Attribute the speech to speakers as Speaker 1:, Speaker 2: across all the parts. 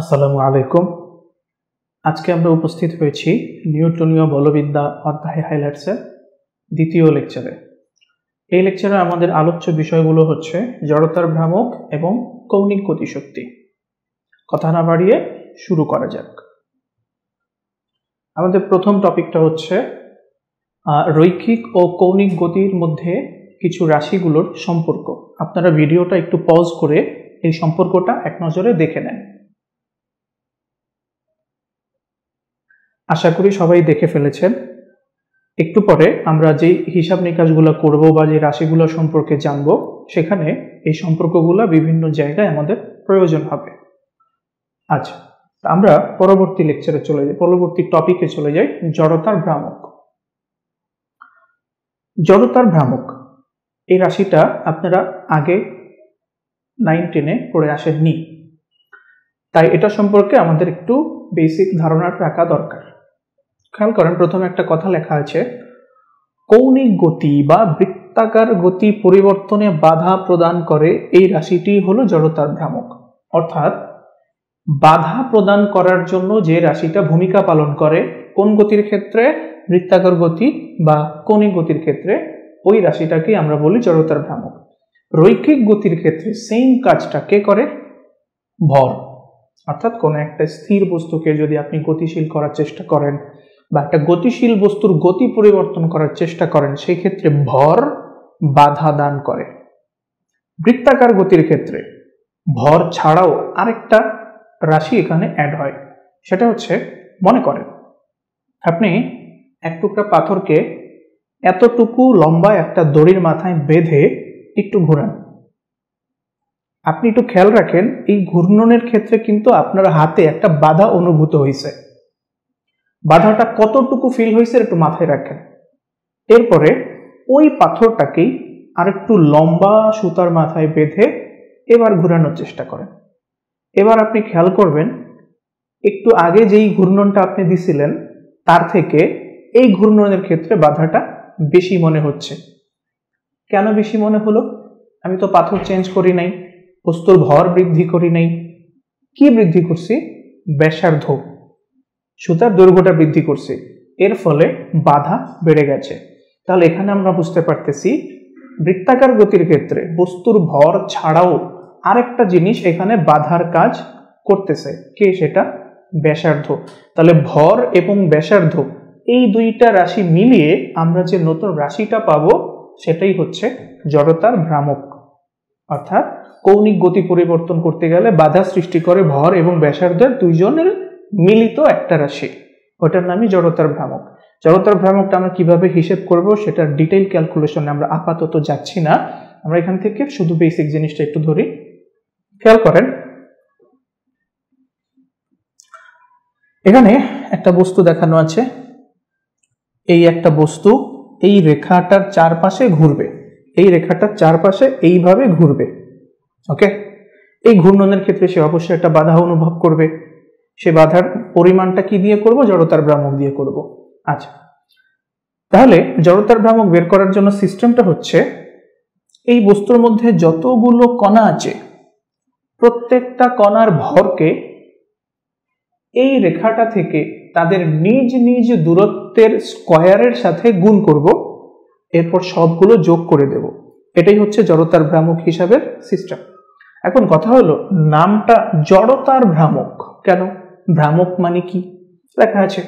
Speaker 1: আসসালামু আলাইকুম। আজকে আমরা উপস্থিত হয়েছি নিউটনীয় বলবিদ্যা অধ্যায় হাইলাইটসের দ্বিতীয় লেকচারে। এই লেকচারে আমাদের আলোচ্য বিষয়গুলো হচ্ছে জড়তার ভ্রামক এবং কৌণিক গতিশক্তি। কথা না বাড়িয়ে শুরু করা যাক। আমাদের প্রথম টপিকটা হচ্ছে রৈখিক ও কৌণিক গতির মধ্যে কিছু রাশিগুলোর সম্পর্ক। আপনারা ভিডিওটা একটু পজ করে এই সম্পর্কটা এক নজরে দেখে নেন। আশা করি সবাই দেখে ফেলেছেন। একটু পরে আমরা যে হিসাব নিকাশগুলো করব বা যে রাশিগুলো সম্পর্কে জানব, সেখানে এই সম্পর্কগুলো বিভিন্ন জায়গায় আমাদের প্রয়োজন হবে। আচ্ছা, আমরা পরবর্তী লেকচারে চলে যাই, পরবর্তী টপিকে চলে যাই, জড়তার ভ্রামক। জড়তার ভ্রামক এই রাশিটা আপনারা আগে 9-10-এ পড়ে আসেননি, তাই এটা সম্পর্কে আমাদের একটু বেসিক ধারণা রাখা দরকার। খেয়াল করেন, প্রথমে একটা কথা লেখা আছে, কৌণিক গতি বা বৃত্তাকার গতি পরিবর্তনে বাধা প্রদান করে এই রাশিটি হলো জড়তার ভ্রামক। অর্থাৎ বাধা প্রদান করার জন্য যে রাশিটা ভূমিকা পালন করে, কোন গতির ক্ষেত্রে? বৃত্তাকার গতি বা কৌণিক গতির ক্ষেত্রে ওই রাশিটাকে আমরা বলি জড়তার ভ্রামক। রৈখিক গতির ক্ষেত্রে সেম কাজটা কে করে? ভর। অর্থাৎ কোনো একটা স্থির বস্তুকে যদি আপনি গতিশীল করার চেষ্টা করেন বা একটা গতিশীল বস্তুর গতি পরিবর্তন করার চেষ্টা করেন, সেই ক্ষেত্রে ভর বাধা দান করে। বৃত্তাকার গতির ক্ষেত্রে ভর ছাড়াও আরেকটা রাশি এখানে অ্যাড হয়, সেটা হচ্ছে, মনে করেন আপনি এক টুকরা পাথরকে এতটুকু লম্বা একটা দড়ির মাথায় বেঁধে একটু ঘোরান। আপনি একটু খেয়াল রাখেন, এই ঘূর্ণনের ক্ষেত্রে কিন্তু আপনার হাতে একটা বাধা অনুভূত হয়েছে। বাধাটা কতটুকু ফিল হয়েছে একটু মাথায় রাখেন। এরপরে ওই পাথরটাকেই আরেকটু লম্বা সুতার মাথায় বেঁধে এবার ঘোরানোর চেষ্টা করেন। এবার আপনি খেয়াল করবেন, একটু আগে যেই ঘূর্ণনটা আপনি দিছিলেন তার থেকে এই ঘূর্ণনের ক্ষেত্রে বাধাটা বেশি মনে হচ্ছে। কেন বেশি মনে হলো? আমি তো পাথর চেঞ্জ করি নাই, বস্তুর ভর বৃদ্ধি করি নাই। কি বৃদ্ধি করছি? ব্যাসার্ধ, সুতার দৈর্ঘ্যটা বৃদ্ধি করছি, এর ফলে বাধা বেড়ে গেছে। তাহলে এখানে আমরা বুঝতে পারতেছি, বৃত্তাকার গতির ক্ষেত্রে বস্তুর ভর ছাড়াও আরেকটা জিনিস এখানে বাধার কাজ করতেছে। কে সেটা? ব্যাসার্ধ। তাহলে ভর এবং ব্যাসার্ধ এই দুইটা রাশি মিলিয়ে আমরা যে নতুন রাশিটা পাবো, সেটাই হচ্ছে জড়তার ভ্রামক। অর্থাৎ কৌণিক গতি পরিবর্তন করতে গেলে বাধা সৃষ্টি করে ভর এবং ব্যাসার্ধের দুইজনের মিলিত একটা রাশি, ওটার নামই জড়তার ভ্রামক। জড়তার ভ্রামকটা আমরা কিভাবে হিসেব করব সেটার ডিটেইল ক্যালকুলেশনে আমরা আপাতত যাচ্ছি না। আমরা এখান থেকে শুধু বেসিক জিনিসটা একটু ধরি। খেয়াল করেন, এখানে একটা বস্তু দেখানো আছে। এই একটা বস্তু এই রেখাটার চারপাশে ঘুরবে, এই রেখাটার চারপাশে এইভাবে ঘুরবে। ওকে, এই ঘূর্ণনের ক্ষেত্রে সে অবশ্যই একটা বাধা অনুভব করবে। সে বাধার পরিমাণটা কি দিয়ে করব? জড়তার ভ্রামক দিয়ে করব। আচ্ছা, তাহলে জড়তার ভ্রামক বের করার জন্য সিস্টেমটা হচ্ছে, এই বস্তুর মধ্যে যতগুলো কণা আছে প্রত্যেকটা কণার ভরকে এই রেখাটা থেকে তাদের নিজ নিজ দূরত্বের স্কয়ারের সাথে গুণ করব, এরপর সবগুলো যোগ করে দেব। এটাই হচ্ছে জড়তার ভ্রামক হিসাবের সিস্টেম। এখন কথা হলো, নামটা জড়তার ভ্রামক কেন? ভ্রামক মানে কি? লেখা আছে,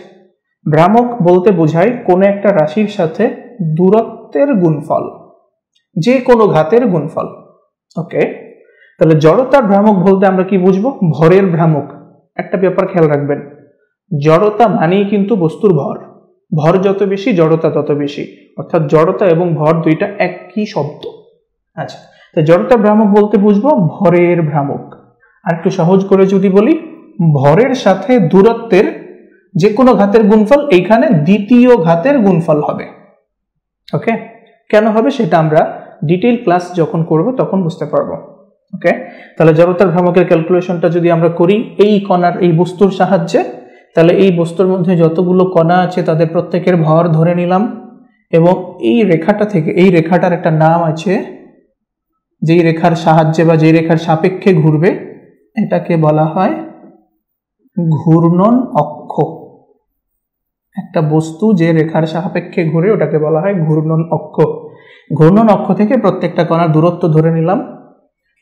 Speaker 1: ভ্রামক বলতে বোঝায় কোনো একটা রাশির সাথে দূরত্বের গুণফল, যে কোনো ঘাতের গুণফল। ওকে, তাহলে জড়তার ভ্রামক বলতে আমরা কি বুঝবো? ভরের ভ্রামক। একটা ব্যাপার খেয়াল রাখবেন, জড়তা মানেই কিন্তু বস্তুর ভর। ভর যত বেশি, জড়তা তত বেশি। অর্থাৎ জড়তা এবং ভর দুইটা একই শব্দ। আচ্ছা, তো জড়তার ভ্রামক বলতে বুঝবো ভরের ভ্রামক। আর একটু সহজ করে যদি বলি, ভরের সাথে দূরত্বের যে কোনো ঘাতের গুণফল এইখানে দ্বিতীয় ঘাতের গুণফল হবে। ওকে, কেন হবে সেটা আমরা ডিটেইল ক্লাস যখন করব তখন বুঝতে পারবো। ওকে, তাহলে জড়তার ভ্রামকের ক্যালকুলেশনটা যদি আমরা করি এই কণার, এই বস্তুর সাহায্যে, তাহলে এই বস্তুর মধ্যে যতগুলো কণা আছে তাদের প্রত্যেকের ভর ধরে নিলাম, এবং এই রেখাটা থেকে, এই রেখাটার একটা নাম আছে, যেই রেখার সাহায্যে বা যেই রেখার সাপেক্ষে ঘুরবে এটাকে বলা হয় ঘূর্ণন অক্ষ। একটা বস্তু যে রেখার সাপেক্ষে ঘুরে ওটাকে বলা হয় ঘূর্ণন অক্ষ। ঘূর্ণন অক্ষ থেকে প্রত্যেকটা কণার দূরত্ব ধরে নিলাম।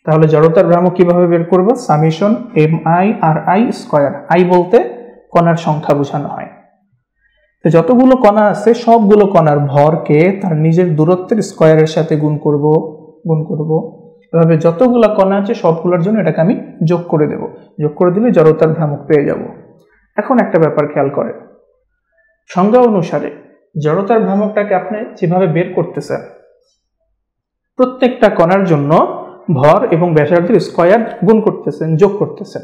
Speaker 1: তাহলে জড়তার ভ্রামক কিভাবে বের করব? Summation MI/RI square. আই বলতে কণার সংখ্যা বোঝানো হয়। তো যতগুলো কণা আছে সবগুলো কণার ভরকে তার নিজের দূরত্বের স্কয়ারের সাথে গুণ করব। এভাবে যতগুলো কণা আছে সবগুলোর জন্য এটাকে আমি যোগ করে দেব। যোগ করে দিলে জড়তার ভ্রামক পেয়ে যাব। এখন একটা ব্যাপার খেয়াল করে, সংজ্ঞা অনুসারে জড়তার ভ্রামকটাকে আপনি যেভাবে বের করতেছেন, প্রত্যেকটা কণার জন্য ভর এবং ব্যাসার্ধের স্কয়ার গুণ করতেছেন, যোগ করতেছেন।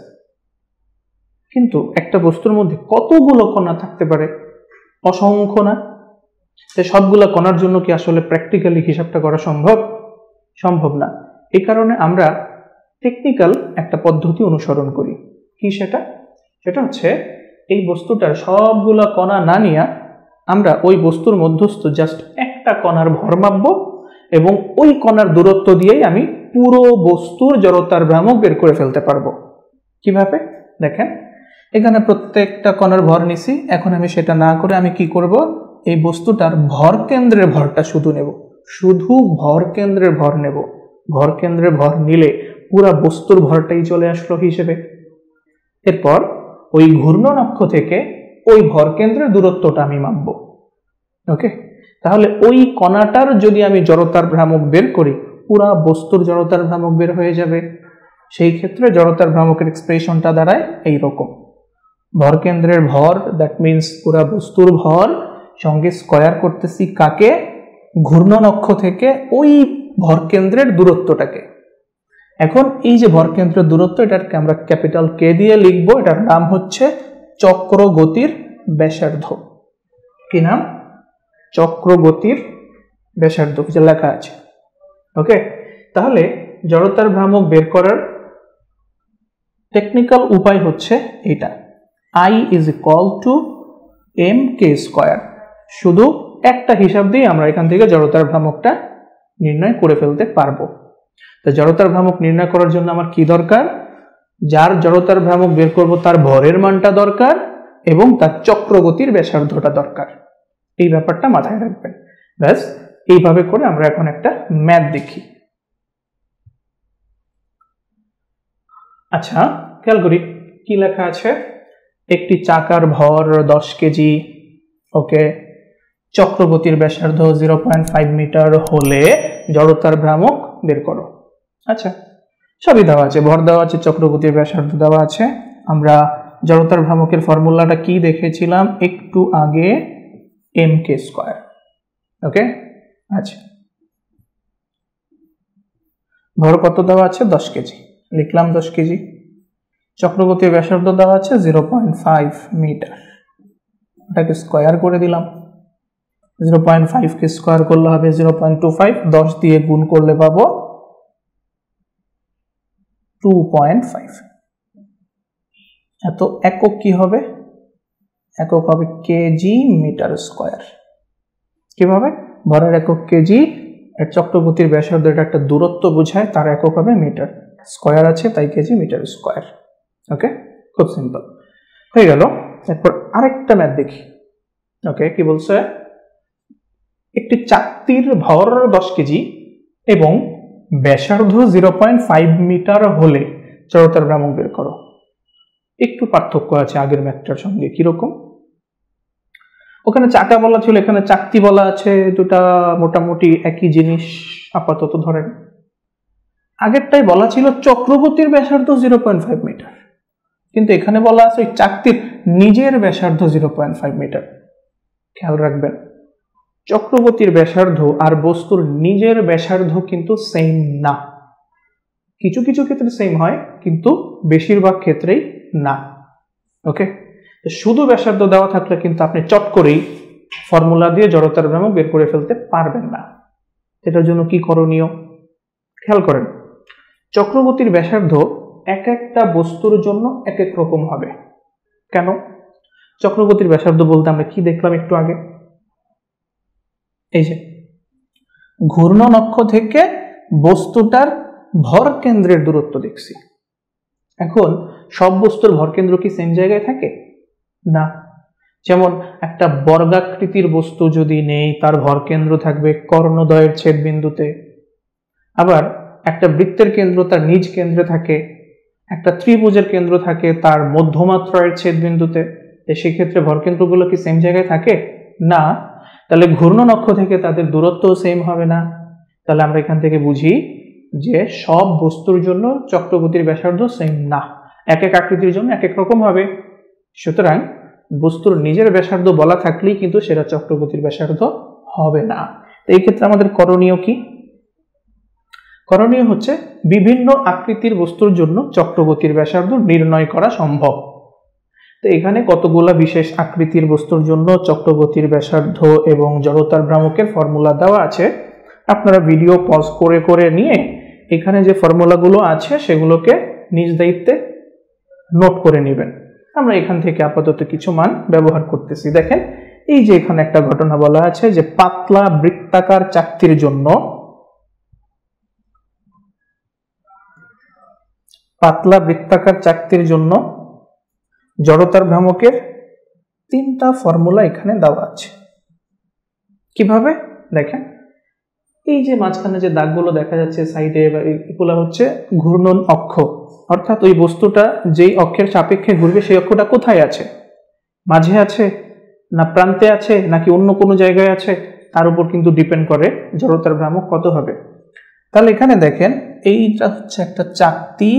Speaker 1: কিন্তু একটা বস্তুর মধ্যে কতগুলো কণা থাকতে পারে? অসংখ্য না? সবগুলো কণার জন্য কি আসলে প্র্যাকটিক্যালি হিসাবটা করা সম্ভব না। এই কারণে আমরা টেকনিক্যাল একটা পদ্ধতি অনুসরণ করি। কি সেটা? সেটা হচ্ছে এই বস্তুটার সবগুলো কণা না নিয়ে আমরা ওই বস্তুর মধ্যস্থ জাস্ট একটা কণার ভর মাপবো এবং ওই কণার দূরত্ব দিয়েই আমি পুরো বস্তুর জড়তার ভ্রামক বের করে ফেলতে পারবো। কিভাবে? দেখেন, এখানে প্রত্যেকটা কণার ভর নিছি। এখন আমি সেটা না করে আমি কি করব? এই বস্তুটার ভর কেন্দ্রের ভরটা শুধু ভর কেন্দ্রের ভর নেব। ভর কেন্দ্রের ভর নিলে পুরা বস্তুর ভরটাই চলে আসলো হিসেবে। এরপর ওই ঘূর্ণন অক্ষ থেকে ওই ভর কেন্দ্রের দূরত্বটা আমি মাপবো। ওকে, তাহলে ওই কণাটার যদি আমি জড়তার ভ্রামক বের করি, পুরা বস্তুর জড়তার ভ্রামক বের হয়ে যাবে। সেই ক্ষেত্রে জড়তার ভ্রামকের এক্সপ্রেশনটা দাঁড়ায় এইরকম: ভর কেন্দ্রের ভর, দ্যাট মিনস পুরা বস্তুর ভর, সঙ্গে স্কয়ার করতেছি কাকে? ঘূর্ণন অক্ষ থেকে ওই ভর কেন্দ্রের দূরত্বটাকে। এখন এই যে ভর কেন্দ্রের দূরত্ব, এটাকে আমরা ক্যাপিটাল কে দিয়ে লিখবো। এটার নাম হচ্ছে চক্রগতির ব্যাসার্ধ। কি নাম? চক্রগতির ব্যাসার্ধ, যে লেখা আছে। ওকে, তাহলে জড়তার ভ্রামক বের করার টেকনিক্যাল উপায় হচ্ছে এটা: I is equal to mk square. শুধু একটা হিসাব দিয়ে আমরা এখান থেকে জড়তার ভ্রামকটা নির্ণয় করে ফেলতে পারবো। তো জড়তার ভ্রামক নির্ণয় করার জন্য আমার কি দরকার? যার জড়তার ভ্রামক বের করব তার ভরের মানটা দরকার এবং তার চক্রগতির ব্যাসার্ধটা দরকার। এই ব্যাপারটা মাথায় রাখবেন। ব্যাস, এইভাবে করে আমরা এখন একটা ম্যাথ দেখি। আচ্ছা, খেয়াল করি কি লেখা আছে। একটি চাকার ভর 10 কেজি। ওকে, চক্রগতির ব্যাসার্ধ 0.5 মিটার হলে জড়তার ভ্রামক বের করো। আচ্ছা, সবই দেওয়া আছে, ভর দেওয়া আছে, চক্রগতির ব্যাসার্ধ দেওয়া আছে। আমরা জড়তার ভ্রামকের ফর্মুলাটা কি দেখেছিলাম একটু আগে? mk square. ওকে, আচ্ছা, ভর কত দেওয়া আছে? 10 কেজি। লিখলাম 10 কেজি। চক্রগতির ব্যাসার্ধ দেওয়া আছে 0.5 মিটার। এটাকে স্কয়ার করে দিলাম। 0.5 কে স্কয়ার করলে হবে 0.25। 10 দিয়ে গুণ করলে পাবো 2.5। এত একক কি হবে? একক হবে কেজি মিটার স্কয়ার। কিভাবে? ভরের একক কেজি, এর চক্রগতির ব্যাসার্ধ, এটা একটা দূরত্ব বোঝায়, তার একক হবে মিটার। স্কয়ার আছে তাই কেজি মিটার স্কয়ার। ওকে, খুব সিম্পল হয়ে গেল। এরপর আরেকটা ম্যাথ দেখি। ওকে, কি বলছে? একটি চাকতির ভর 10 কেজি এবং ব্যাসার্ধ 0.5 মিটার হলে জড়তার ভ্রামক বের করো। একটু পার্থক্য আছে আগের ম্যাথটার সঙ্গে। কিরকম? ওখানে চাকা বলা ছিল, এখানে চাকতি বলা আছে। দুটা মোটামুটি একই জিনিস আপাতত ধরেন। আগেরটাই বলা ছিল চক্রগতির ব্যাসার্ধ 0.5 মিটার, কিন্তু এখানে বলা আছে ওই চাকতির নিজের ব্যাসার্ধ 0.5 মিটার। খেয়াল রাখবেন, চক্রগতির ব্যাসার্ধ আর বস্তুর নিজের ব্যাসার্ধ কিন্তু সেম না। কিছু কিছু ক্ষেত্রে সেম হয়, কিন্তু বেশিরভাগ ক্ষেত্রেই না। ওকে, শুধু ব্যাসার্ধ দেওয়া থাকলে কিন্তু আপনি চট করেই ফর্মুলা দিয়ে জড়তার ভ্রামক বের করে ফেলতে পারবেন না। এটার জন্য কি করণীয়? খেয়াল করেন, চক্রগতির ব্যাসার্ধ এক একটা বস্তুর জন্য এক এক রকম হবে। কেন? চক্রগতির ব্যাসার্ধ বলতে আমরা কি দেখলাম একটু আগে? এই যে ঘূর্ণন অক্ষ থেকে বস্তুটার ভর কেন্দ্রের দূরত্ব দেখছি। এখন সব বস্তুর ভরকেন্দ্র কি সেম জায়গায় থাকে? না। যেমন একটা বর্গাকৃতির বস্তু যদি নেই, তার ভরকেন্দ্র থাকবে কর্ণদ্বয়ের ছেদবিন্দুতে। আবার একটা বৃত্তের কেন্দ্র তার নিজ কেন্দ্রে থাকে, একটা ত্রিভুজের কেন্দ্র থাকে তার মধ্যমাত্রায়ের ছেদবিন্দুতে। সেক্ষেত্রে ভরকেন্দ্রগুলো কি সেম জায়গায় থাকে? না। তাহলে ঘূর্ণন অক্ষ থেকে তাদের দূরত্বও সেম হবে না। তাহলে আমরা এখান থেকে বুঝি যে সব বস্তুর জন্য চক্রগতির ব্যাসার্ধ সেম না, এক এক আকৃতির জন্য এক এক রকম হবে। সুতরাং বস্তুর নিজের ব্যাসার্ধ বলা থাকলেই কিন্তু সেটা চক্রগতির ব্যাসার্ধ হবে না। এই ক্ষেত্রে আমাদের করণীয় কি? করণীয় হচ্ছে বিভিন্ন আকৃতির বস্তুর জন্য চক্রগতির ব্যাসার্ধ নির্ণয় করা সম্ভব। তো এখানে কতগুলা বিশেষ আকৃতির বস্তুর জন্য চক্রগতির ব্যাসার্ধ এবং জড়তার ভ্রামকের ফর্মুলা দেওয়া আছে। আপনারা ভিডিও পজ করে করে নিয়ে এখানে যে ফর্মুলাগুলো আছে সেগুলোকে নিজ দায়িত্বে নোট করে নেবেন। আমরা এখান থেকে আপাতত কিছু মান ব্যবহার করতেছি। দেখেন, এই যে এখানে একটা ঘটনা বলা আছে যে পাতলা বৃত্তাকার চাকতির জন্য জড়তার ভ্রামকের 3টা ফর্মুলা এখানে দেওয়া আছে। কিভাবে? দেখেন, এই যে মাঝখানে যে দাগগুলো দেখা যাচ্ছে সাইডে, এগুলো হচ্ছে ঘূর্ণন অক্ষ, অর্থাৎ ওই বস্তুটা যেই অক্ষের সাপেক্ষে ঘুরবে সেই অক্ষটা কোথায় আছে, মাঝে আছে না প্রান্তে আছে নাকি অন্য কোনো জায়গায় আছে, তার উপর কিন্তু ডিপেন্ড করে জড়তার ভ্রামক কত হবে। তাহলে এখানে দেখেন, এইটা হচ্ছে একটা চাকতি,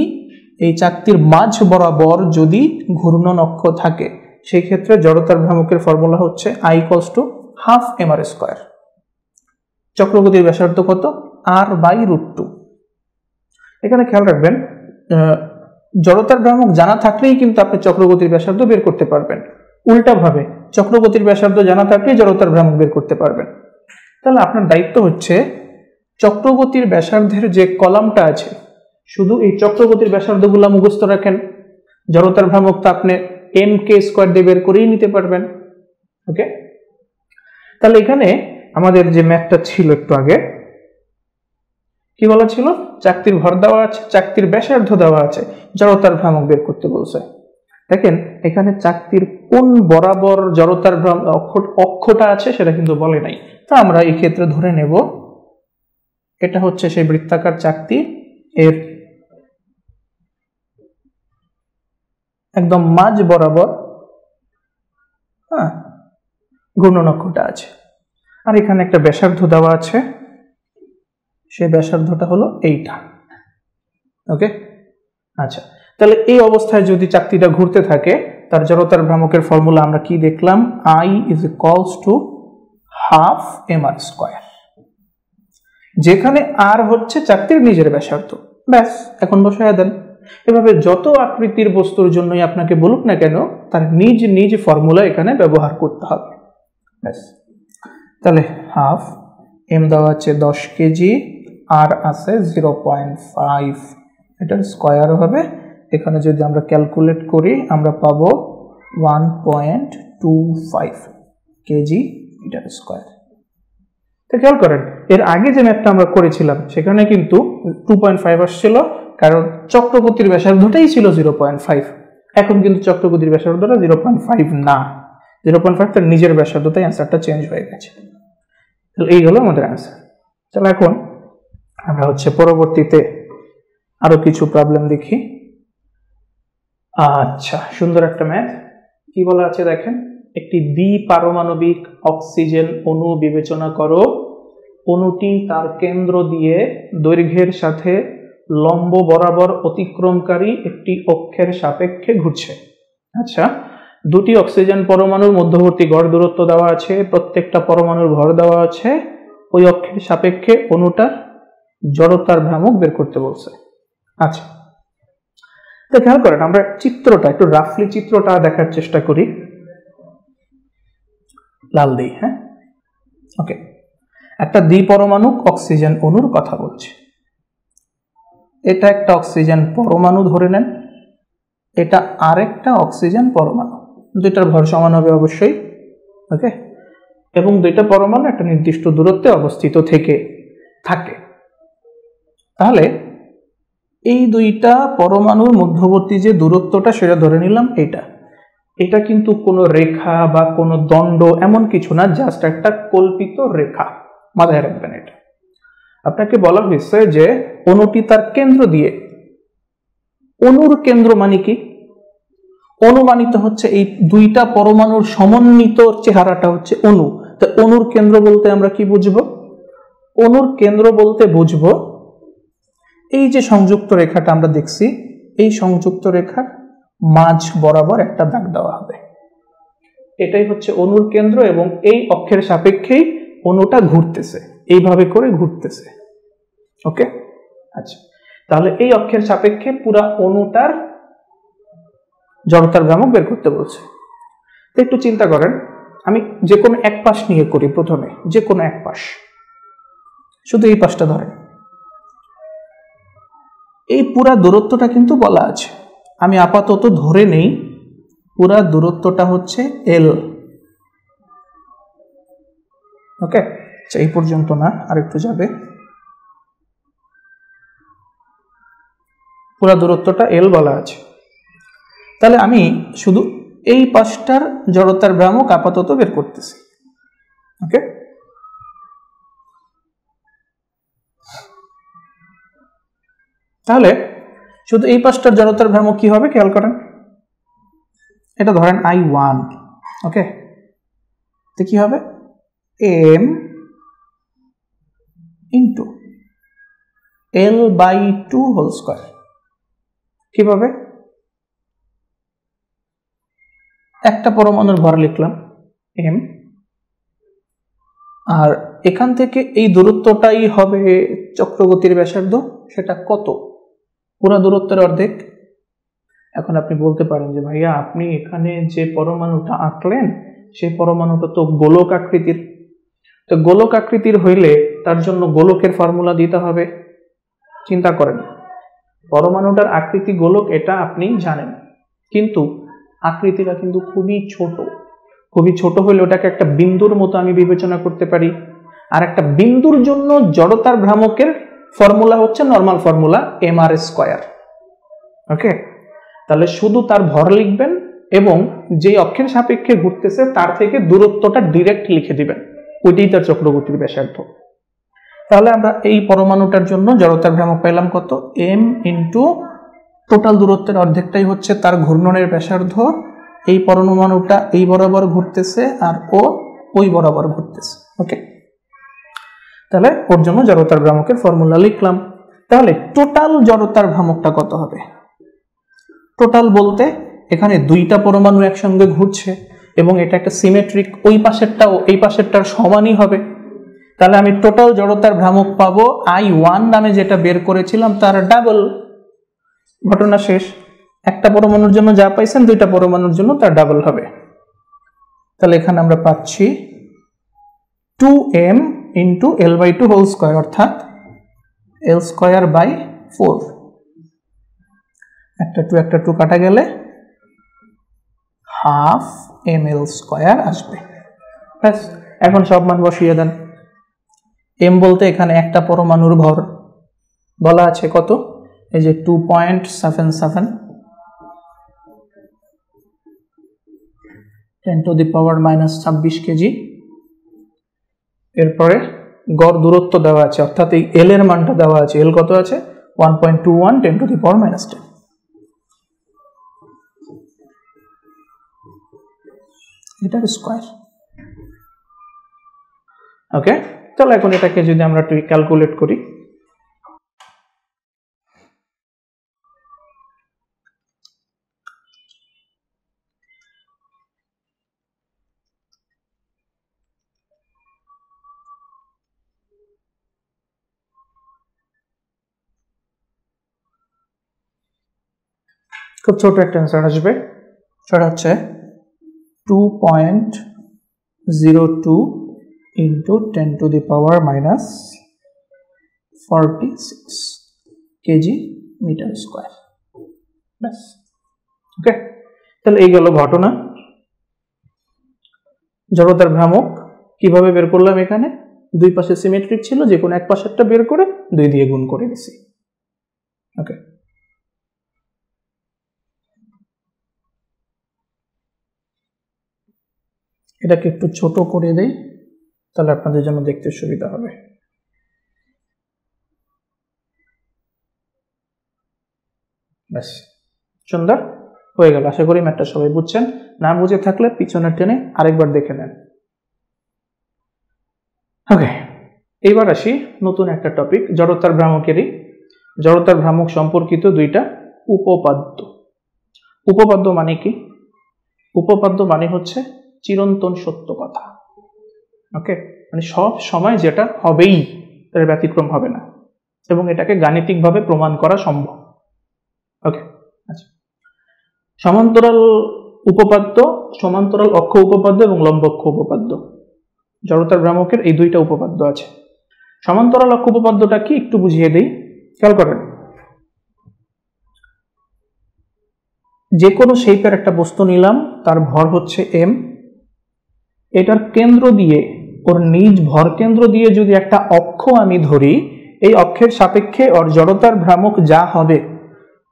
Speaker 1: এই চাকতির মাঝ বরাবর যদি ঘূর্ণন অক্ষ থাকে সেই ক্ষেত্রে জড়তার ভ্রামকের ফর্মুলা হচ্ছে I=12 mr²। চক্রগতির ব্যাসার্ধ কত? r/√2। এখানে খেয়াল রাখবেন, জড়তার ভ্রামক জানা থাকলেই কিন্তু আপনি চক্রগতির ব্যাসার্ধ বের করতে পারবেন। উল্টাভাবে চক্রগতির ব্যাসার্ধ জানা থাকলেই জড়তার ভ্রামক বের করতে পারবেন। তাহলে আপনার দায়িত্ব হচ্ছে চক্রগতির ব্যাসার্ধের যে কলামটা আছে শুধু এই চক্রগতির ব্যাসার্ধগুলো মুখস্থ রাখেন। জড়তার ভ্রামক তো আপনি mk² দিয়ে বের করেই নিতে পারবেন। ওকে, তাহলে এখানে আমাদের যে ম্যাথটা ছিল একটু আগে, কি বলা ছিল? চাকতির ভর দেওয়া আছে, চাকতির ব্যাসার্ধ দেওয়া আছে, জড়তার ভ্রামক বের করতে বলছে। দেখেন এখানে চাকতির কোন বরাবর জড়তার অক্ষটা আছে সেটা কিন্তু বলে নাই। তা আমরা এই ক্ষেত্রে ধরে নেব এটা হচ্ছে সেই বৃত্তাকার চাকতি, এর একদম মাঝ বরাবর ঘূর্ণন অক্ষটা আছে, আর এখানে একটা ব্যাসার্ধ দেওয়া আছে, সেই ব্যাসার্ধটা হলো এইটা। ওকে, আচ্ছা, তাহলে এই অবস্থায় যদি চাকতিটা ঘুরতে থাকে তার জড়তার ভ্রামকের ফর্মুলা আমরা কি দেখলাম? I=12 mr², যেখানে আর হচ্ছে চাকতির নিজের ব্যাসার্ধ। ব্যাস, এখন বসায় দেন। এভাবে যত আকৃতির বস্তুর জন্যই আপনাকে বলুক না কেন তার নিজ নিজ ফর্মুলা এখানে ব্যবহার করতে হবে। ব্যাস, তাহলে হাফ, এম দেওয়া আছে 10 কেজি, আর আছে 0.5, এটার স্কয়ার হবে। এখানে যদি আমরা ক্যালকুলেট করি আমরা পাবো 1.25 কেজি মিটার স্কয়ার। তো খেয়াল করেন, এর আগে যে ম্যাথটা আমরা করেছিলাম সেখানে কিন্তু 2.5 আসছিল, কারণ চক্রগতির ব্যাসার্ধটাই ছিল 0.5। এখন কিন্তু চক্রগতির ব্যাসার্ধটা 0.5 না, 0.5 তার নিজের ব্যাসার্ধ, তাই অ্যান্সারটা চেঞ্জ হয়ে গেছে। তাহলে এই হলো আমাদের অ্যান্সার। তাহলে এখন আমরা হচ্ছে পরবর্তীতে আরো কিছু প্রবলেম দেখি। আচ্ছা, সুন্দর একটা ম্যাথ। কি বলা আছে দেখেন, একটি দ্বিপারমাণবিক অক্সিজেন অণু বিবেচনা করো। অণুটি তার কেন্দ্র দিয়ে দৈর্ঘ্যের সাথে লম্ব বরাবর অতিক্রমকারী একটি অক্ষের সাপেক্ষে ঘুরছে। আচ্ছা, দুটি অক্সিজেন পরমাণুর মধ্যবর্তী গড় দূরত্ব দেওয়া আছে, প্রত্যেকটা পরমাণুর ভর দেওয়া আছে, ওই অক্ষের সাপেক্ষে অণুটার জড়তার ভ্রামক বের করতে বলছে। আচ্ছা, তো খেয়াল করেন, আমরা চিত্রটা একটু রাফলি চিত্রটা দেখার চেষ্টা করি। লাল দিই, হ্যাঁ, ওকে। একটা দ্বিপরমাণু অক্সিজেন অণুর কথা বলছি। এটা একটা অক্সিজেন পরমাণু ধরে নেন, এটা আরেকটা অক্সিজেন পরমাণু, দুইটার ভর সমান হবে অবশ্যই। ওকে, এবং দুইটা পরমাণু একটা নির্দিষ্ট দূরত্বে অবস্থিত থাকে। তাহলে এই দুইটা পরমাণুর মধ্যবর্তী যে দূরত্বটা সেটা ধরে নিলাম এটা কিন্তু কোনো রেখা বা কোনো দণ্ড এমন কিছু না, জাস্ট একটা কল্পিত রেখা, মাথায় রাখবেন এটা। আপনাকে বলা হয়েছে যে অণুটি তার কেন্দ্র দিয়ে, অণুর কেন্দ্র মানে কি, অনুমানিত হচ্ছে এই দুইটা পরমাণুর সমন্বিত চেহারাটা হচ্ছে অণু। তো অণুর কেন্দ্র বলতে আমরা কি বুঝবো? অণুর কেন্দ্র বলতে বুঝবো এই যে সংযুক্ত রেখাটা আমরা দেখছি, এই সংযুক্ত রেখার মাঝ বরাবর একটা দাগ দেওয়া হবে, এটাই হচ্ছে অণুর কেন্দ্র, এবং এই অক্ষের সাপেক্ষেই অণুটা ঘুরতেছে, এইভাবে করে ঘুরতেছে। ওকে, আচ্ছা, তাহলে এই অক্ষের সাপেক্ষে পুরা অণুটার জড়তার ভ্রামক বের করতে বলছে। তো একটু চিন্তা করেন, আমি যে কোনো এক পাশ নিয়ে করি, প্রথমে যে কোনো এক পাশ, শুধু এই পাশটা ধরেন, এই পুরা দূরত্বটা কিন্তু বলা আছে, আমি আপাতত ধরে নেই পুরা দূরত্বটা হচ্ছে এল। ওকে, এই পর্যন্ত না, আরেকটু যাবে, পুরা দূরত্বটা এল বলা আছে। তাহলে আমি শুধু এই পাশটার জড়তার ভ্রামক আপাতত বের করতেছি। ওকে, তাহলে শুধু এই পাশটার জড়তার ভ্রামক কি হবে খেয়াল করেন, এটা ধরেন I1। ওকে, তো কি হবে, m into L/2 whole square. কিভাবে? একটা পরমাণুর ভর লিখলাম m, আর এখান থেকে এই দূরত্বটাই হবে চক্রগতির ব্যাসার্ধ, সেটা কত? পুরা দূরত্বের অর্ধেক। এখন আপনি বলতে পারেন যে ভাইয়া আপনি এখানে যে পরমাণুটা আঁকলেন সেই পরমাণুটা তো গোলক আকৃতির, তো গোলক আকৃতির হইলে তার জন্য গোলকের ফর্মুলা দিতে হবে। চিন্তা করেন, পরমাণুটার আকৃতি গোলক এটা আপনি জানেন, কিন্তু আকৃতিটা কিন্তু খুবই ছোট, খুবই ছোট হলে ওটাকে একটা বিন্দুর মতো আমি বিবেচনা করতে পারি। আর একটা বিন্দুর জন্য জড়তার ভ্রামকের ফর্মুলা হচ্ছে নরমাল ফর্মুলা mr²। ওকে, তাহলে শুধু তার ভর লিখবেন এবং যে অক্ষের সাপেক্ষে ঘুরতেছে তার থেকে দূরত্বটা ডিরেক্ট লিখে দিবেন, ওইটাই তার চক্রগতির ব্যাসার্ধ। তাহলে আমরা এই পরমাণুটার জন্য জড়তার ভ্রামক পেলাম কত, m ইন্টু টোটাল দূরত্বের অর্ধেকটাই হচ্ছে তার ঘূর্ণনের ব্যাসার্ধ। এই পরমাণুটা এই বরাবর ঘুরতেছে আর ও ওই বরাবর ঘুরতেছে। ওকে, তাহলে ওর জন্য জড়তার ভ্রামকের ফর্মুলা লিখলাম। তাহলে টোটাল জড়তার ভ্রামকটা কত হবে? টোটাল বলতে এখানে দুইটা পরমাণু একসঙ্গে ঘুরছে এবং এটা একটা সিমেট্রিক, ওই পাশেরটাও এই পাশেরটার সমানই হবে। তাহলে আমি টোটাল জড়তার ভ্রামক পাবো I1 নামে যেটা বের করেছিলাম তার ডাবল। ঘটনা শেষ। একটা পরমাণুর জন্য যা পাইছেন দুইটা পরমাণুর জন্য তার ডাবল হবে। তাহলে এখানে আমরা পাচ্ছি 2m into L/2 whole square, অর্থাৎ L²/4। একটা টু কাটা গেলে হাফ ml² আসবে। ব্যাস, এখন সব মান বসিয়ে দেন। m বলতে এখানে একটা পরমাণুর ভর বলা আছে কত, এই যে 2.77 10⁻⁻26 কেজি। এরপরে গড় দূরত্ব দেওয়া আছে, অর্থাৎ এই এল এর মানটা দেওয়া আছে, এল কত আছে 1.21 10⁻⁻10। এটার স্কয়ার। ওকে, তাহলে এখন এটাকে যদি আমরা একটু ক্যালকুলেট করি, খুব ছোট একটা অ্যান্সার আসবে, সেটা হচ্ছে 2.02 ইন্টু 10⁻⁻46 কেজি মিটার স্কয়ার। ব্যাস, ওকে। তাহলে এই গেল ঘটনা। জড়তার ভ্রামক কিভাবে বের করলাম, এখানে দুই পাশে সিমেট্রিক ছিল, যে কোনো এক পাশেরটা বের করে 2 দিয়ে গুণ করে দিছি। ওকে। এটাকে একটু ছোট করে দেই, তাহলে আপনাদের জন্য দেখতে সুবিধা হবে। ব্যাস, সুন্দর হয়ে গেল। আশা করি ম্যাথটা সবাই বুঝছেন। না বুঝে থাকলে পিছনে টেনে আরেকবার দেখে নেন। ওকে, এইবার আসি নতুন একটা টপিক, জড়তার ভ্রামকেরই। জড়তার ভ্রামক সম্পর্কিত দুইটা উপপাদ্য। উপপাদ্য মানে কি? উপপাদ্য মানে হচ্ছে চিরন্তন সত্য কথা। ওকে, মানে সব সময় যেটা হবেই, তার ব্যতিক্রম হবে না, এবং এটাকে গাণিতিকভাবে প্রমাণ করা সম্ভব। ওকে, আচ্ছা। সমান্তরাল উপপাদ্য, সমান্তরাল অক্ষ উপপাদ্য এবং লম্ব অক্ষ উপপাদ্য, জড়তার ভ্রামকের এই দুইটা উপপাদ্য আছে। সমান্তরাল অক্ষ উপপাদ্যটা কি একটু বুঝিয়ে দেই, খেয়াল করেন। যে কোনো শেপের একটা বস্তু নিলাম, তার ভর হচ্ছে m, এটার কেন্দ্র দিয়ে, ওর নিজ ভর কেন্দ্র দিয়ে যদি একটা অক্ষ আমি ধরি, এই অক্ষের সাপেক্ষে ওর জড়তার ভ্রামক যা হবে,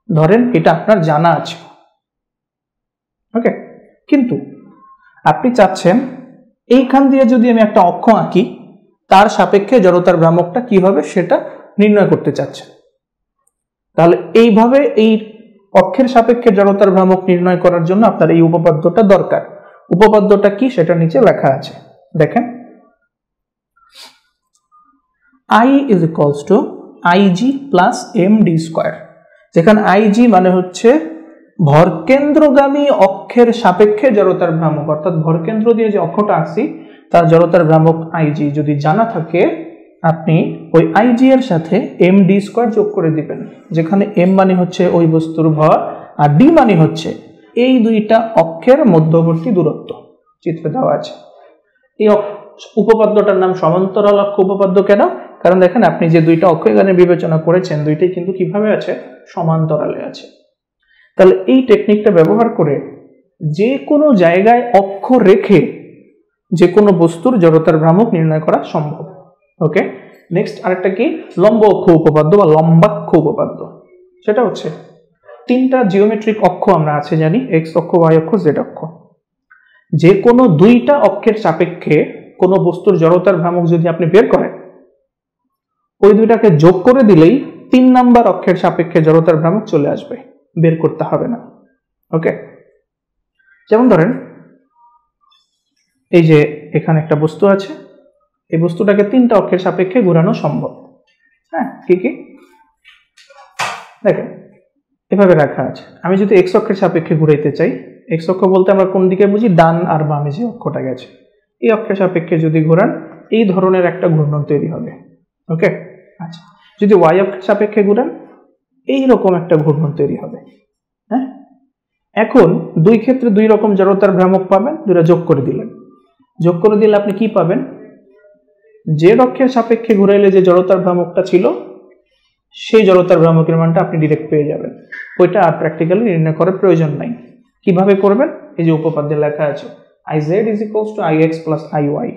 Speaker 1: ধরেন এটা আপনার জানা আছে। ওকে, কিন্তু আপনি চাচ্ছেন এইখান দিয়ে যদি আমি একটা অক্ষ আঁকি, তার সাপেক্ষে জড়তার ভ্রামকটা কি হবে সেটা নির্ণয় করতে চাচ্ছেন। তাহলে এইভাবে এই অক্ষের সাপেক্ষে জড়তার ভ্রামক নির্ণয় করার জন্য আপনার এই উপপাদ্যটা দরকার। উপপাদ্যটা কি সেটা নিচে লেখা আছে, দেখেন। I is equals to IG plus MD square, যেখানে IG মানে হচ্ছে ভরকেন্দ্রগামী অক্ষের সাপেক্ষে জড়তার ভ্রামক, অর্থাৎ ভরকেন্দ্র দিয়ে যে অক্ষটা আঁকছি তার জড়তার ভ্রামক IG যদি জানা থাকে, আপনি ওই IG এর সাথে MD স্কয়ার যোগ করে দিবেন, যেখানে M মানে হচ্ছে ওই বস্তুর ভর আর D মানে হচ্ছে এই দুইটা অক্ষের মধ্যবর্তী দূরত্ব, চিত্রে দেওয়া আছে। এই উপপাদ্যটার নাম সমান্তরাল অক্ষ উপপাদ্য। কেন? কারণ দেখেন আপনি যে দুইটা অক্ষ এখানে বিবেচনা করেছেন, দুইটাই কিন্তু কিভাবে আছে, সমান্তরালে আছে। তাহলে এই টেকনিকটা ব্যবহার করে যে কোনো জায়গায় অক্ষ রেখে যে কোনো বস্তুর জড়তার ভ্রামক নির্ণয় করা সম্ভব। ওকে, নেক্সট আরেকটা কি, লম্ব অক্ষ উপপাদ্য বা লম্বাক্ষ উপপাদ্য। সেটা হচ্ছে তিনটা জিওমেট্রিক অক্ষ আমরা আছে জানি, এক্স অক্ষ, ওয়াই অক্ষ, জেড অক্ষ। যে কোনো দুইটা অক্ষের সাপেক্ষে কোনো বস্তুর জড়তার ভ্রামক যদি আপনি বের করেন, ওই দুইটাকে যোগ করে দিলেই 3 নাম্বার অক্ষের সাপেক্ষে জড়তার ভ্রামক চলে আসবে, বের করতে হবে না। ওকে, যেমন ধরেন এই যে এখানে একটা বস্তু আছে, এই বস্তুটাকে 3টা অক্ষের সাপেক্ষে ঘোরানো সম্ভব। হ্যাঁ, কি কি দেখেন এভাবে রাখা আছে। আমি যদি এক্স অক্ষের সাপেক্ষে ঘুরাইতে চাই, এক্স অক্ষ বলতে আমরা কোন দিকে বুঝি, ডান আর বামে যে অক্ষটা গেছে, এই অক্ষের সাপেক্ষে যদি ঘোরান এই ধরনের একটা ঘূর্ণন তৈরি হবে। ওকে, আচ্ছা, যদি ওয়াই অক্ষের সাপেক্ষে ঘুরান এইরকম একটা ঘূর্ণন তৈরি হবে। হ্যাঁ, এখন দুই ক্ষেত্রে দুই রকম জড়তার ভ্রামক পাবেন, দুইটা যোগ করে দিলেন। যোগ করে দিলে আপনি কি পাবেন, যে অক্ষের সাপেক্ষে ঘুরাইলে যে জড়তার ভ্রামকটা ছিল, সেই জড়তার ভ্রামকের মানটা আপনি ডিরেক্ট পেয়ে যাবেন। ওইটা আর প্র্যাকটিক্যালি নির্ণয় করার প্রয়োজন নাই। কিভাবে করবেন, এই যে উপপাদ্যে লেখা আছে IZ is equals to IX plus IY।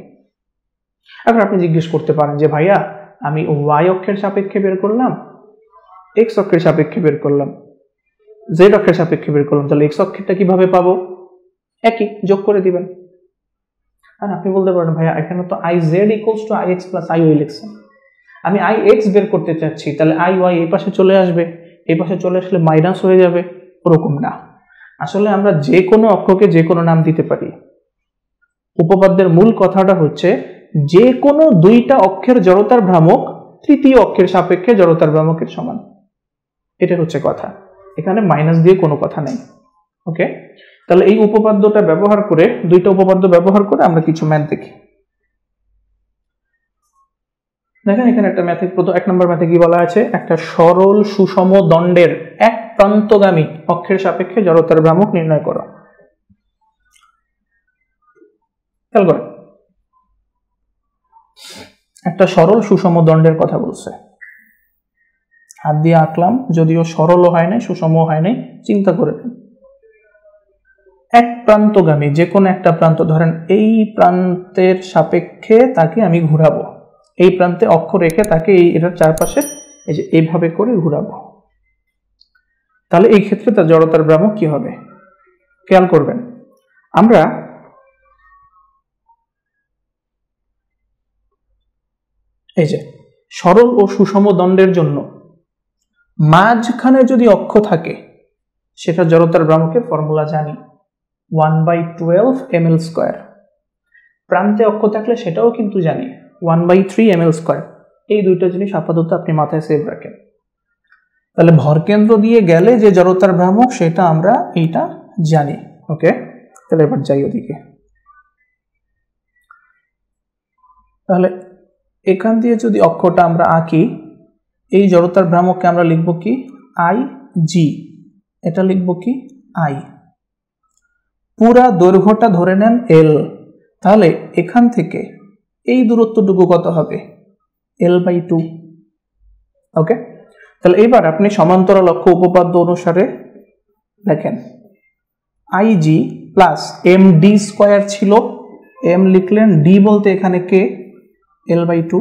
Speaker 1: এখন আপনি জিজ্ঞেস করতে পারেন যে ভাইয়া আমি ওয়াই অক্ষের সাপেক্ষে বের করলাম, এক্স অক্ষের সাপেক্ষে বের করলাম, জেড অক্ষের সাপেক্ষে বের করলাম, তাহলে এক্স অক্ষেরটা কিভাবে পাবো? একই, যোগ করে দিবেন। আর আপনি বলতে পারেন ভাইয়া এখানে তো IZ equals to IX plus IY লিখছেন, আমি IX বের করতে চাচ্ছি, তাহলে IY এই পাশে চলে আসবে, এই পাশে চলে আসলে মাইনাস হয়ে যাবে। ওরকম না, আসলে আমরা যে কোনো অক্ষকে যে কোনো নাম দিতে পারি। উপপাদ্যের মূল কথাটা হচ্ছে যে কোনো দুইটা অক্ষের জড়তার ভ্রামক তৃতীয় অক্ষের সাপেক্ষে জড়তার ভ্রামকের সমান, এটা হচ্ছে কথা। এখানে মাইনাস দিয়ে কোনো কথা নেই। ওকে, তাহলে এই উপপাদ্যটা ব্যবহার করে, দুইটা উপপাদ্য ব্যবহার করে আমরা কিছু ম্যাথ দেখি। দেখেন এখানে একটা ম্যাথে, প্রথম 1 নম্বর ম্যাথে কি বলা আছে, একটা সরল সুষম দণ্ডের এক প্রান্তগামী অক্ষের সাপেক্ষে জড়তার ভ্রামক নির্ণয় করো। খেয়াল করেন, একটা সরল সুষম দণ্ডের কথা বলছে, হাত দিয়ে আঁকলাম, যদিও সরলও হয় নাই সুষমও হয় নাই, চিন্তা করে নেন। এক প্রান্তগামী যে কোনো একটা প্রান্ত, ধরেন এই প্রান্তের সাপেক্ষে তাকে আমি ঘুরাবো, এই প্রান্তে অক্ষ রেখে তাকে এটার চারপাশে এই যে এইভাবে করে ঘুরাবো, তাহলে এই ক্ষেত্রে তার জড়তার ভ্রামক কি হবে? খেয়াল করবেন, আমরা এই যে সরল ও সুষম দণ্ডের জন্য মাঝখানে যদি অক্ষ থাকে সেটা জড়তার ভ্রামকের ফর্মুলা জানি 1/12 ml²। প্রান্তে অক্ষ থাকলে সেটাও কিন্তু জানি 1/3 ml²। এই দুইটা জিনিস আপাতত আপনি মাথায় সেভ রাখেন। তাহলে ভরকেন্দ্র দিয়ে গেলে যে জড়তার ভ্রামক সেটা আমরা এইটা জানি। ওকে, তাহলে এবার যাই ওদিকে। তাহলে এখান দিয়ে যদি অক্ষটা আমরা আঁকি, এই জড়তার ভ্রামককে আমরা লিখব কি আই জি, এটা লিখব কি আই। পুরা দৈর্ঘ্যটা ধরে নেন এল, তাহলে এখান থেকে এই দূরত্বটুকু কত হবে L/2। ওকে, তাহলে এবার আপনি সমান্তরাল অক্ষ উপপাদ্য অনুসারে দেখেন আইজি প্লাস MD² ছিল, এম লিখলেন, ডি বলতে এখানে কে L/2,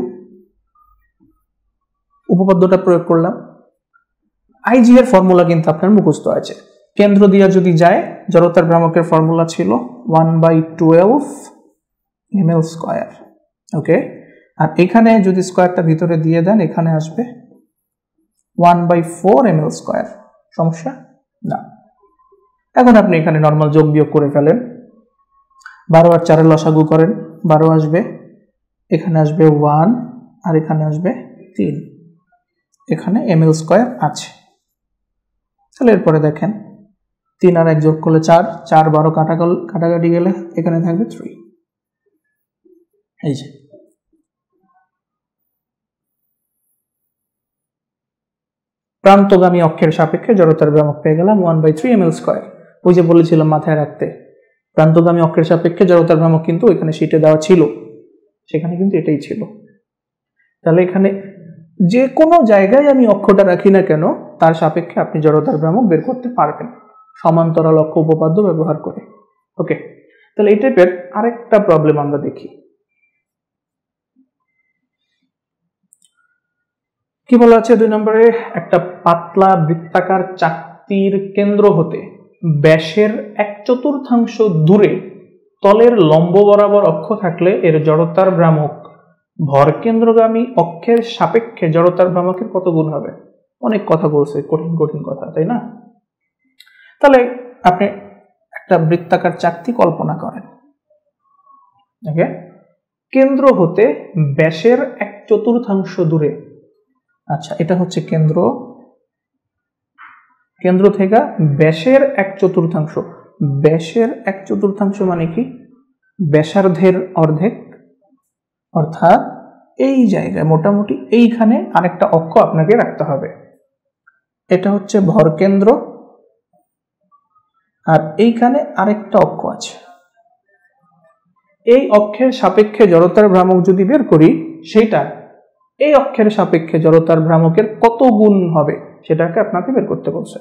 Speaker 1: উপপাদ্যটা প্রয়োগ করলাম। আইজি এর ফর্মুলা কিন্তু আপনার মুখস্থ আছে। কেন্দ্র দিয়ে যদি যায় জড়তার ভ্রামকের ফর্মুলা ছিল 1/12 ml²। ওকে, আর এখানে যদি স্কয়ারটা ভিতরে দিয়ে দেন এখানে আসবে 1/4 ml²। সমস্যা না। এখন আপনি এখানে নর্মাল যোগ বিয়োগ করে ফেলেন, 12 আর 4 এর লসাগু করেন, 12 আসবে, এখানে আসবে 1 আর এখানে আসবে 3, এখানে ml² আছে। তাহলে এরপরে দেখেন 3 আর 1 যোগ করলে 4, 4 12 কাটাকাটি গেলে এখানে থাকবে 3। এই যে প্রান্তগামী অক্ষের সাপেক্ষে জড়তার ভ্রামক পেয়ে গেলাম 1/3 ml²। ওই যে বলেছিলাম মাথায় রাখতে, প্রান্তগামী অক্ষের সাপেক্ষে জড়তার ভ্রামক কিন্তু ওইখানে শীটে দেওয়া ছিল, সেখানে কিন্তু এটাই ছিল। তাহলে এখানে যে কোনো জায়গায় আমি অক্ষটা রাখি না কেন তার সাপেক্ষে আপনি জড়তার ভ্রামক বের করতে পারবেন সমান্তরাল অক্ষ উপপাদ্য ব্যবহার করে। ওকে, তাহলে এই টাইপের আরেকটা প্রবলেম আমরা দেখি। কি বলা আছে 2 নম্বরে, একটা পাতলা বৃত্তাকার চাকতির কেন্দ্র হতে ব্যাসের 1/4 দূরে তলের লম্ব বরাবর অক্ষ থাকলে এর জড়তার ভ্রামক ভরকেন্দ্রগামী অক্ষের সাপেক্ষে জড়তার ভ্রামকের কত গুণ হবে। অনেক কথা বলছে, কঠিন কঠিন কথা, তাই না? তাহলে আপনি একটা বৃত্তাকার চাকতি কল্পনা করেন। ওকে, কেন্দ্র হতে ব্যাসের 1/4 দূরে, আচ্ছা এটা হচ্ছে কেন্দ্র, কেন্দ্র থেকে ব্যাসের 1/4, ব্যাসের 1/4 মানে কি ব্যাসার্ধের অর্ধেক, অর্থাৎ এই জায়গায় মোটামুটি এইখানে আরেকটা অক্ষ আপনাকে রাখতে হবে। এটা হচ্ছে ভরকেন্দ্র আর এইখানে আরেকটা অক্ষ আছে। এই অক্ষের সাপেক্ষে জড়তার ভ্রামক যদি বের করি সেইটা এই অক্ষের সাপেক্ষে জড়তার ভ্রামকের কত গুণ হবে সেটাকে আপনাকে বের করতে বলছে।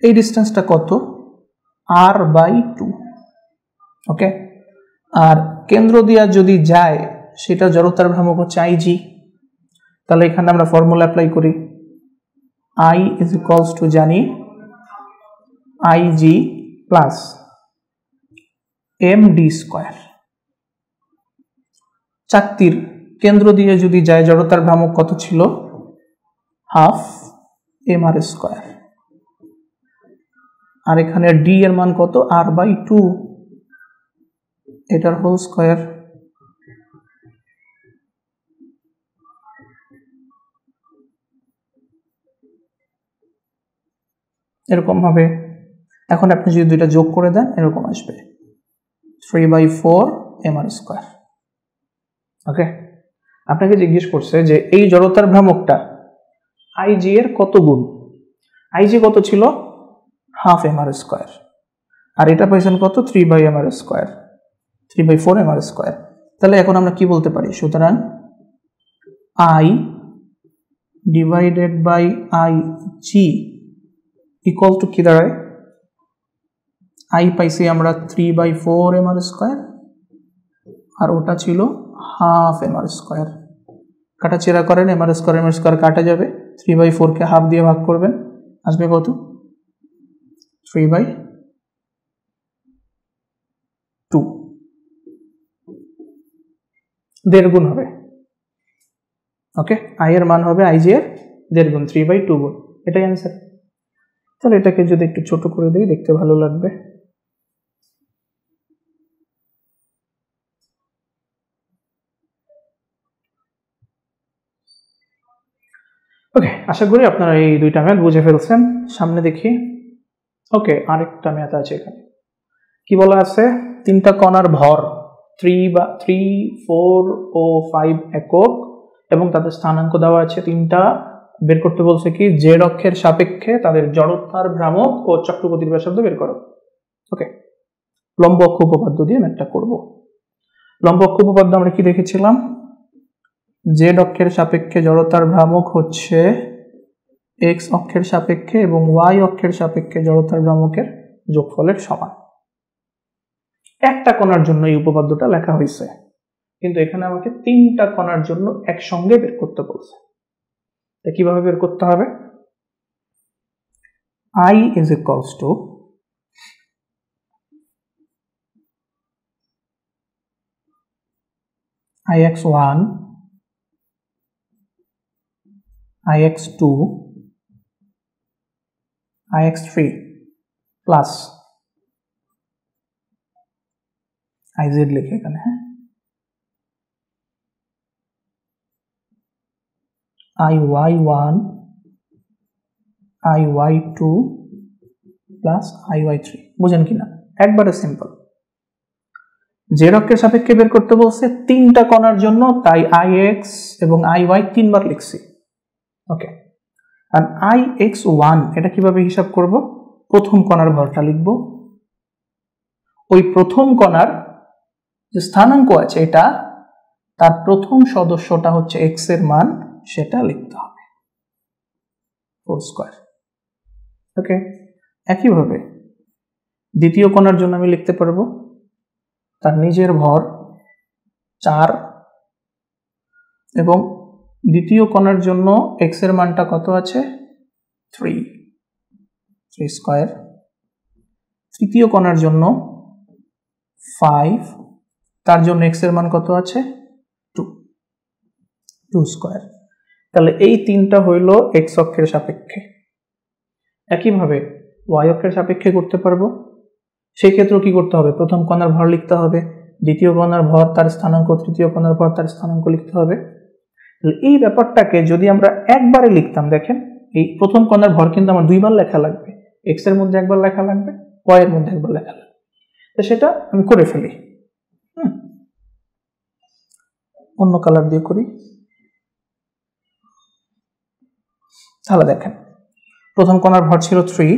Speaker 1: এই ডিস্টেন্সটা কত r/2। ওকে, আর কেন্দ্র দিয়া যদি যায় সেটা জড়তার ভ্রামক হচ্ছে আইজি। তাহলে এখানে আমরা ফর্মুলা অ্যাপ্লাই করি, I = জানি IG প্লাস MD²। চাকতির কেন্দ্র দিয়ে যদি যায় জড়তার ভ্রামক কত ছিল 1/2 mr², আর এখানে D এর মান কত r/2, এটার হোল স্কয়ার। এরকম হবে। এখন আপনি যদি দুইটা যোগ করে দেন এরকম আসবে 3/4 mr²। ওকে, আপনাকে জিজ্ঞেস করছে যে এই জড়তার ভ্রামকটা আইজি এর কত গুণ। আইজি কত ছিল 1/2 mr², আর এটা পাইছেন কত 3/mr², 3/4 mr²। তাহলে এখন আমরা কি বলতে পারি, সুতরাং I divided by IG equal to কি দাঁড়ায়, I পাইছি আমরা 3/4 mr², আর ওটা ছিল 1/2 mr²। কাটাছেড়া করেন, mr² কাটা যাবে, 3/4 কে 1/2 দিয়ে ভাগ করবেন, আসবে কত 3/2, 1.5 গুণ হবে। ওকে, আই এর মান হবে আইজি এর 1.5 গুণ, 3/2 গুণ, এটাই অ্যান্সার। তাহলে এটাকে যদি একটু ছোট করে দিই দেখতে ভালো লাগবে। ওকে, আশা করি আপনারা এই দুইটা ম্যাথ বুঝে ফেলছেন। সামনে দেখি। ওকে, আরেকটা ম্যাথ আছে এখানে। কি বলা আছে? তিনটা কণার ভর 3, 4 ও 5 একক এবং তাদের স্থানাঙ্ক দেওয়া আছে তিনটা। বের করতে বলছে কি জেড অক্ষের সাপেক্ষে তাদের জড়তার ভ্রামক ও চক্রগতির ব্যাসার্ধ বের করো। ওকে, লম্ব অক্ষ উপপাদ্য দিয়ে ম্যাথটা করব। লম্ব অক্ষ উপপাদ্য আমরা কি দেখেছিলাম? জেড অক্ষের সাপেক্ষে জড়তার ভ্রামক হচ্ছে এক্স অক্ষের সাপেক্ষে এবং ওয়াই অক্ষের সাপেক্ষে জড়তার ভ্রামকের যোগফলের সমান। একটা কণার জন্য এই উপপাদ্যটা লেখা হয়েছে, কিন্তু এখানে আমাকে তিনটা কণার জন্য একসঙ্গে বের করতে বলছে। কিভাবে বের করতে হবে? I is equals to ix1, ix2, ix3 plus iz লিখে এখানে, হ্যাঁ, iy1, iy2 প্লাস iy3। বুঝেন কিনা? একবারে সিম্পল। জেড অক্ষের সাপেক্ষে বের করতে বলছে তিনটা কণার জন্য, তাই ix এবং iy তিনবার লিখছি। ওকে, আর ix1 এটা কিভাবে হিসাব করব? প্রথম কণার ভরটা লিখব। ওই প্রথম কণার যে স্থানাঙ্ক আছে এটা, তার প্রথম সদস্যটা হচ্ছে x এর মান, সেটা লিখতে হবে 4²। ওকে, একইভাবে দ্বিতীয় কণার জন্য আমি লিখতে পারবো তার নিজের ভর 4 এবং দ্বিতীয় কণার জন্য x এর মানটা কত আছে? 3²। তৃতীয় কণার জন্য 5, তার জন্য x এর মান কত আছে? 2²। তাহলে এই তিনটা হইল x অক্ষের সাপেক্ষে। একইভাবে y অক্ষের সাপেক্ষে করতে পারবো। সেই ক্ষেত্রে কি করতে হবে? প্রথম কণার ভর লিখতে হবে, দ্বিতীয় কণার ভর তার স্থানাঙ্ক, তৃতীয় কণার ভর তার স্থানাঙ্ক লিখতে হবে। এই ব্যাপারটাকে যদি আমরা একবারে লিখতাম, দেখেন এই প্রথম কণার ভর কিন্তু আমার দুইবার লেখা লাগবে, x এর মধ্যে একবার লেখা লাগবে, y এর মধ্যে একবার লেখা লাগবে। তো সেটা আমি করে ফেলি। অন্য কালার দিয়ে করি। তাহলে দেখেন প্রথম কণার ভর ছিল 3,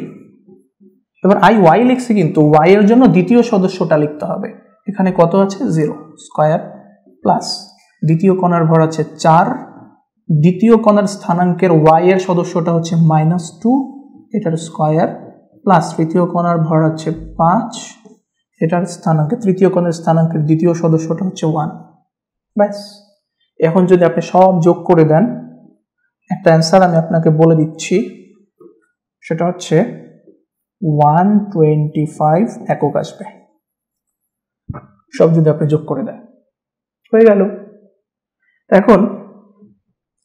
Speaker 1: এবার iy লিখছি, কিন্তু y এর জন্য দ্বিতীয় সদস্যটা লিখতে হবে। এখানে কত আছে? 0² প্লাস দ্বিতীয় কণার ভর আছে 4, দ্বিতীয় কণার স্থানাঙ্কের y এর সদস্যটা হচ্ছে -2, এটার স্কয়ার, প্লাস তৃতীয় কণার ভর আছে 5, এটার স্থানাঙ্কে তৃতীয় কণার স্থানাঙ্কের দ্বিতীয় সদস্যটা হচ্ছে 1। ব্যাস, এখন যদি আপনি সব যোগ করে দেন, একটা অ্যান্সার আমি আপনাকে বলে দিচ্ছি, সেটা হচ্ছে 125 একক আসবে। সব যদি আপনি যোগ করে দেন, হয়ে গেল। এখন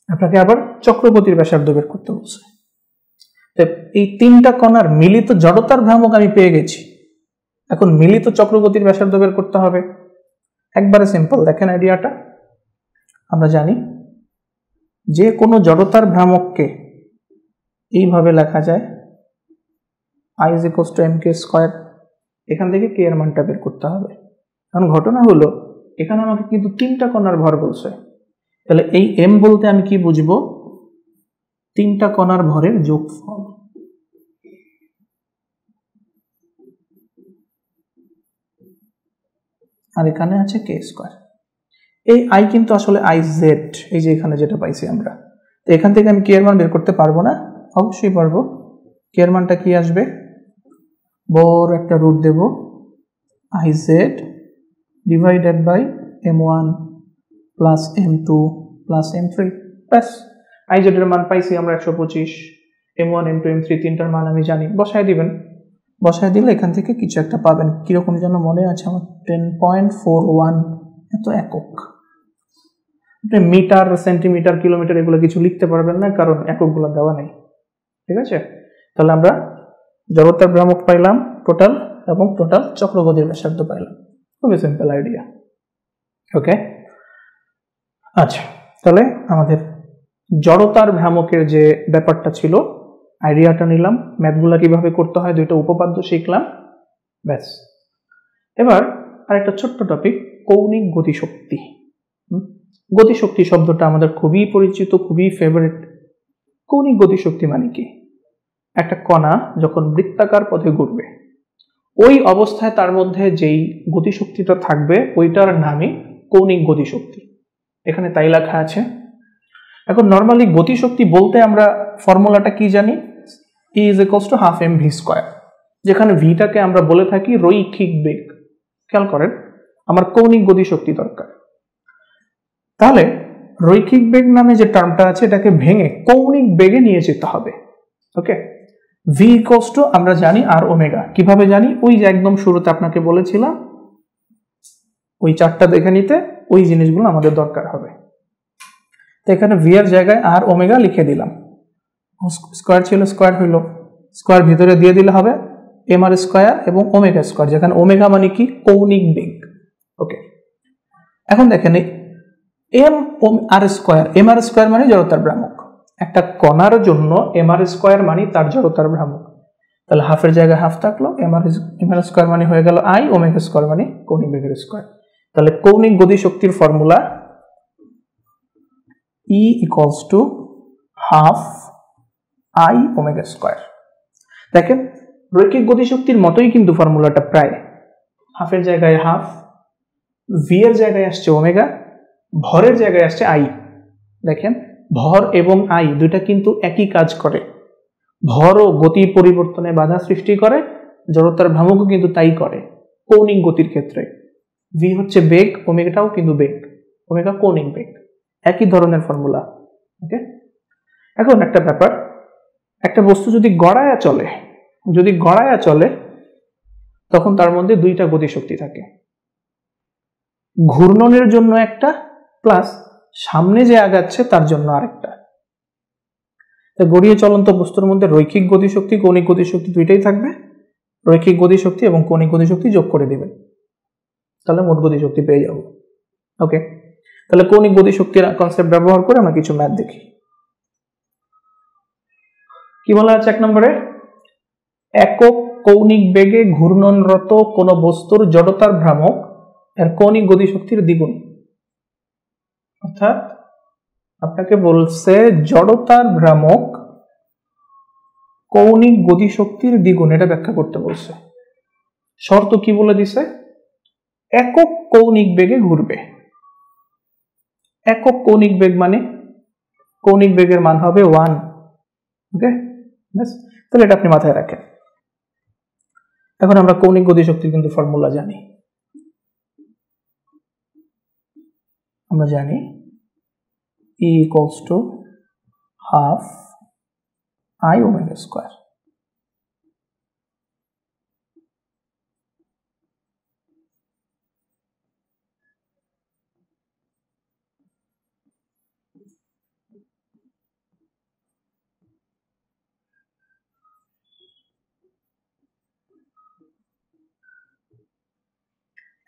Speaker 1: আপনাকে আবার চক্রগতির ব্যাসার্ধ বের করতে বলছে। এই তিনটা কণার মিলিত জড়তার ভ্রামক আমি পেয়ে গেছি, এখন মিলিত চক্রগতির ব্যাসার্ধ বের করতে হবে। একবারে সিম্পল, দেখেন আইডিয়াটা। আমরা জানি যে কোনো জড়তার ভ্রামককে এইভাবে লেখা যায় I is equals to mk²। এখান থেকে k এর মানটা বের করতে হবে। কারণ ঘটনা হলো এখানে আমাকে কিন্তু তিনটা কণার ভর বলছে, তাহলে এই m বলতে আমি কি বুঝবো? তিনটা কণার ভরের যোগফল। আর এখানে আছে k²। এই i কিন্তু আসলে iz, এই যে এখানে যেটা পাইছি আমরা, তো এখান থেকে আমি k এর মান বের করতে পারবো না? অবশ্যই পারবো। k এর মানটা কি আসবে? বড় একটা রুট দেব, iz divided by m1 plus m2 plus m3। ব্যাস, iz এর মান পাইছি আমরা 125, m1 m2 m3 তিনটার মান আমি জানি, বসায় দিবেন। বসায় দিলে এখান থেকে কিছু একটা পাবেন, কিরকম যেন মনে আছে আমার, 10.41 এত একক। আপনি মিটার, সেন্টিমিটার, কিলোমিটার এগুলো কিছু লিখতে পারবেন না, কারণ এককগুলো দেওয়া নেই। ঠিক আছে, তাহলে আমরা জড়তার ভ্রামক পাইলাম টোটাল, এবং টোটাল চক্রগতির ব্যাসার্ধ পাইলাম। খুবই সিম্পল আইডিয়া। ওকে, আচ্ছা, তাহলে আমাদের জড়তার ভ্রামকের যে ব্যাপারটা ছিল, আইডিয়াটা নিলাম, ম্যাথগুলা কিভাবে করতে হয়, দুইটা উপপাদ্য শিখলাম, ব্যাস। এবার আরেকটা ছোট্ট টপিক, কৌণিক গতিশক্তি। গতিশক্তি শব্দটা আমাদের খুবই পরিচিত, খুবই ফেভারিট। কৌণিক গতিশক্তি মানে কি? একটা কণা যখন বৃত্তাকার পথে ঘুরবে, ওই অবস্থায় তার মধ্যে যেই গতিশক্তিটা থাকবে ওইটার নামই কৌণিক গতিশক্তি। এখানে তাই লেখা আছে। এখন নর্মালি গতিশক্তি বলতে আমরা ফর্মুলাটা কি জানি? E = ½ mv², যেখানে ভিটাকে আমরা বলে থাকি রৈখিক বেগ। খেয়াল করেন, আমার কৌণিক গতিশক্তি দরকার, তাহলে রৈখিক বেগ নামে যে টার্মটা আছে এটাকে ভেঙে কৌণিক বেগে নিয়ে যেতে হবে। ওকে, v = আমরা জানি আর ওমেগা। কিভাবে জানি? ওই যে একদম শুরুতে আপনাকে বলেছিলাম, ওই চারটা দেখে নিতে ওই জিনিসগুলো আমাদের দরকার হবে। তো এখানে v এর জায়গায় আর ওমেগা লিখে দিলাম, স্কোয়ার ছিল স্কোয়ার হইল, স্কোয়ার ভিতরে দিয়ে দিলে হবে mr² এবং ওমেগা², যেখানে ওমেগা মানে কি? কৌণিক বেগ। ওকে, এখন দেখেন mr² মানে জড়তার ভ্রামক। একটা কণার জন্য mr² মানে তার জড়তার ভ্রামক। তাহলে হাফের জায়গায় হাফ থাকলো, mr² মানে হয়ে গেল I, ওমেগা² মানে কৌণিক বেগের স্কোয়ার। তাহলে কৌণিক গতিশক্তির ফর্মুলা E = ½ I ওমেগা²। দেখেন, রৈখিক গতিশক্তির মতোই কিন্তু ফর্মুলাটা প্রায়। হাফের জায়গায় হাফ, ভি এর জায়গায় আসছে ওমেগা, ভরের জায়গায় আসছে আই। দেখেন, ভর এবং আই দুইটা কিন্তু একই কাজ করে। ভর ও গতি পরিবর্তনে বাধা সৃষ্টি করে, জড়তার ভ্রামকও কিন্তু তাই করে কৌণিক গতির ক্ষেত্রে। ভি হচ্ছে বেগ, ওমেগাটাও কিন্তু বেগ, ওমেগা কৌণিক বেগ, একই ধরনের ফর্মুলা। ওকে, এখন একটা ব্যাপার, একটা বস্তু যদি গড়ায়া চলে তখন তার মধ্যে দুইটা গতিশক্তি থাকে, ঘূর্ণনের জন্য একটা, প্লাস সামনে যে আগাচ্ছে তার জন্য আরেকটা। গড়িয়ে চলন্ত বস্তুর মধ্যে রৈখিক গতিশক্তি, কৌণিক গতিশক্তি দুইটাই থাকবে। রৈখিক গতিশক্তি এবং কৌণিক গতিশক্তি যোগ করে দিবেন, তাহলে মোট গতিশক্তি পেয়ে যাব। ওকে, তাহলে কৌণিক গতিশক্তির কনসেপ্ট ব্যবহার করে আমরা কিছু ম্যাথ দেখি। কি বলা আছে 1 নম্বরে? একক কৌণিক বেগে ঘূর্ণনরত কোন বস্তুর জড়তার ভ্রামক এর কৌণিক গতিশক্তির দ্বিগুণ। অর্থাৎ আপনাকে বলছে জড়তার ভ্রামক কৌণিক গতিশক্তির দ্বিগুণ, এটা ব্যাখ্যা করতে বলছে। শর্ত কি বলে দিছে? একক কৌণিক বেগে ঘুরবে। একক কৌণিক বেগ মানে কৌণিক বেগের মান হবে 1। ওকে, তাহলে এটা আপনি মাথায় রাখেন। এখন আমরা কৌণিক গতিশক্তির কিন্তু ফর্মুলা জানি। আমরা জানি E = ½ I ওমেগা²।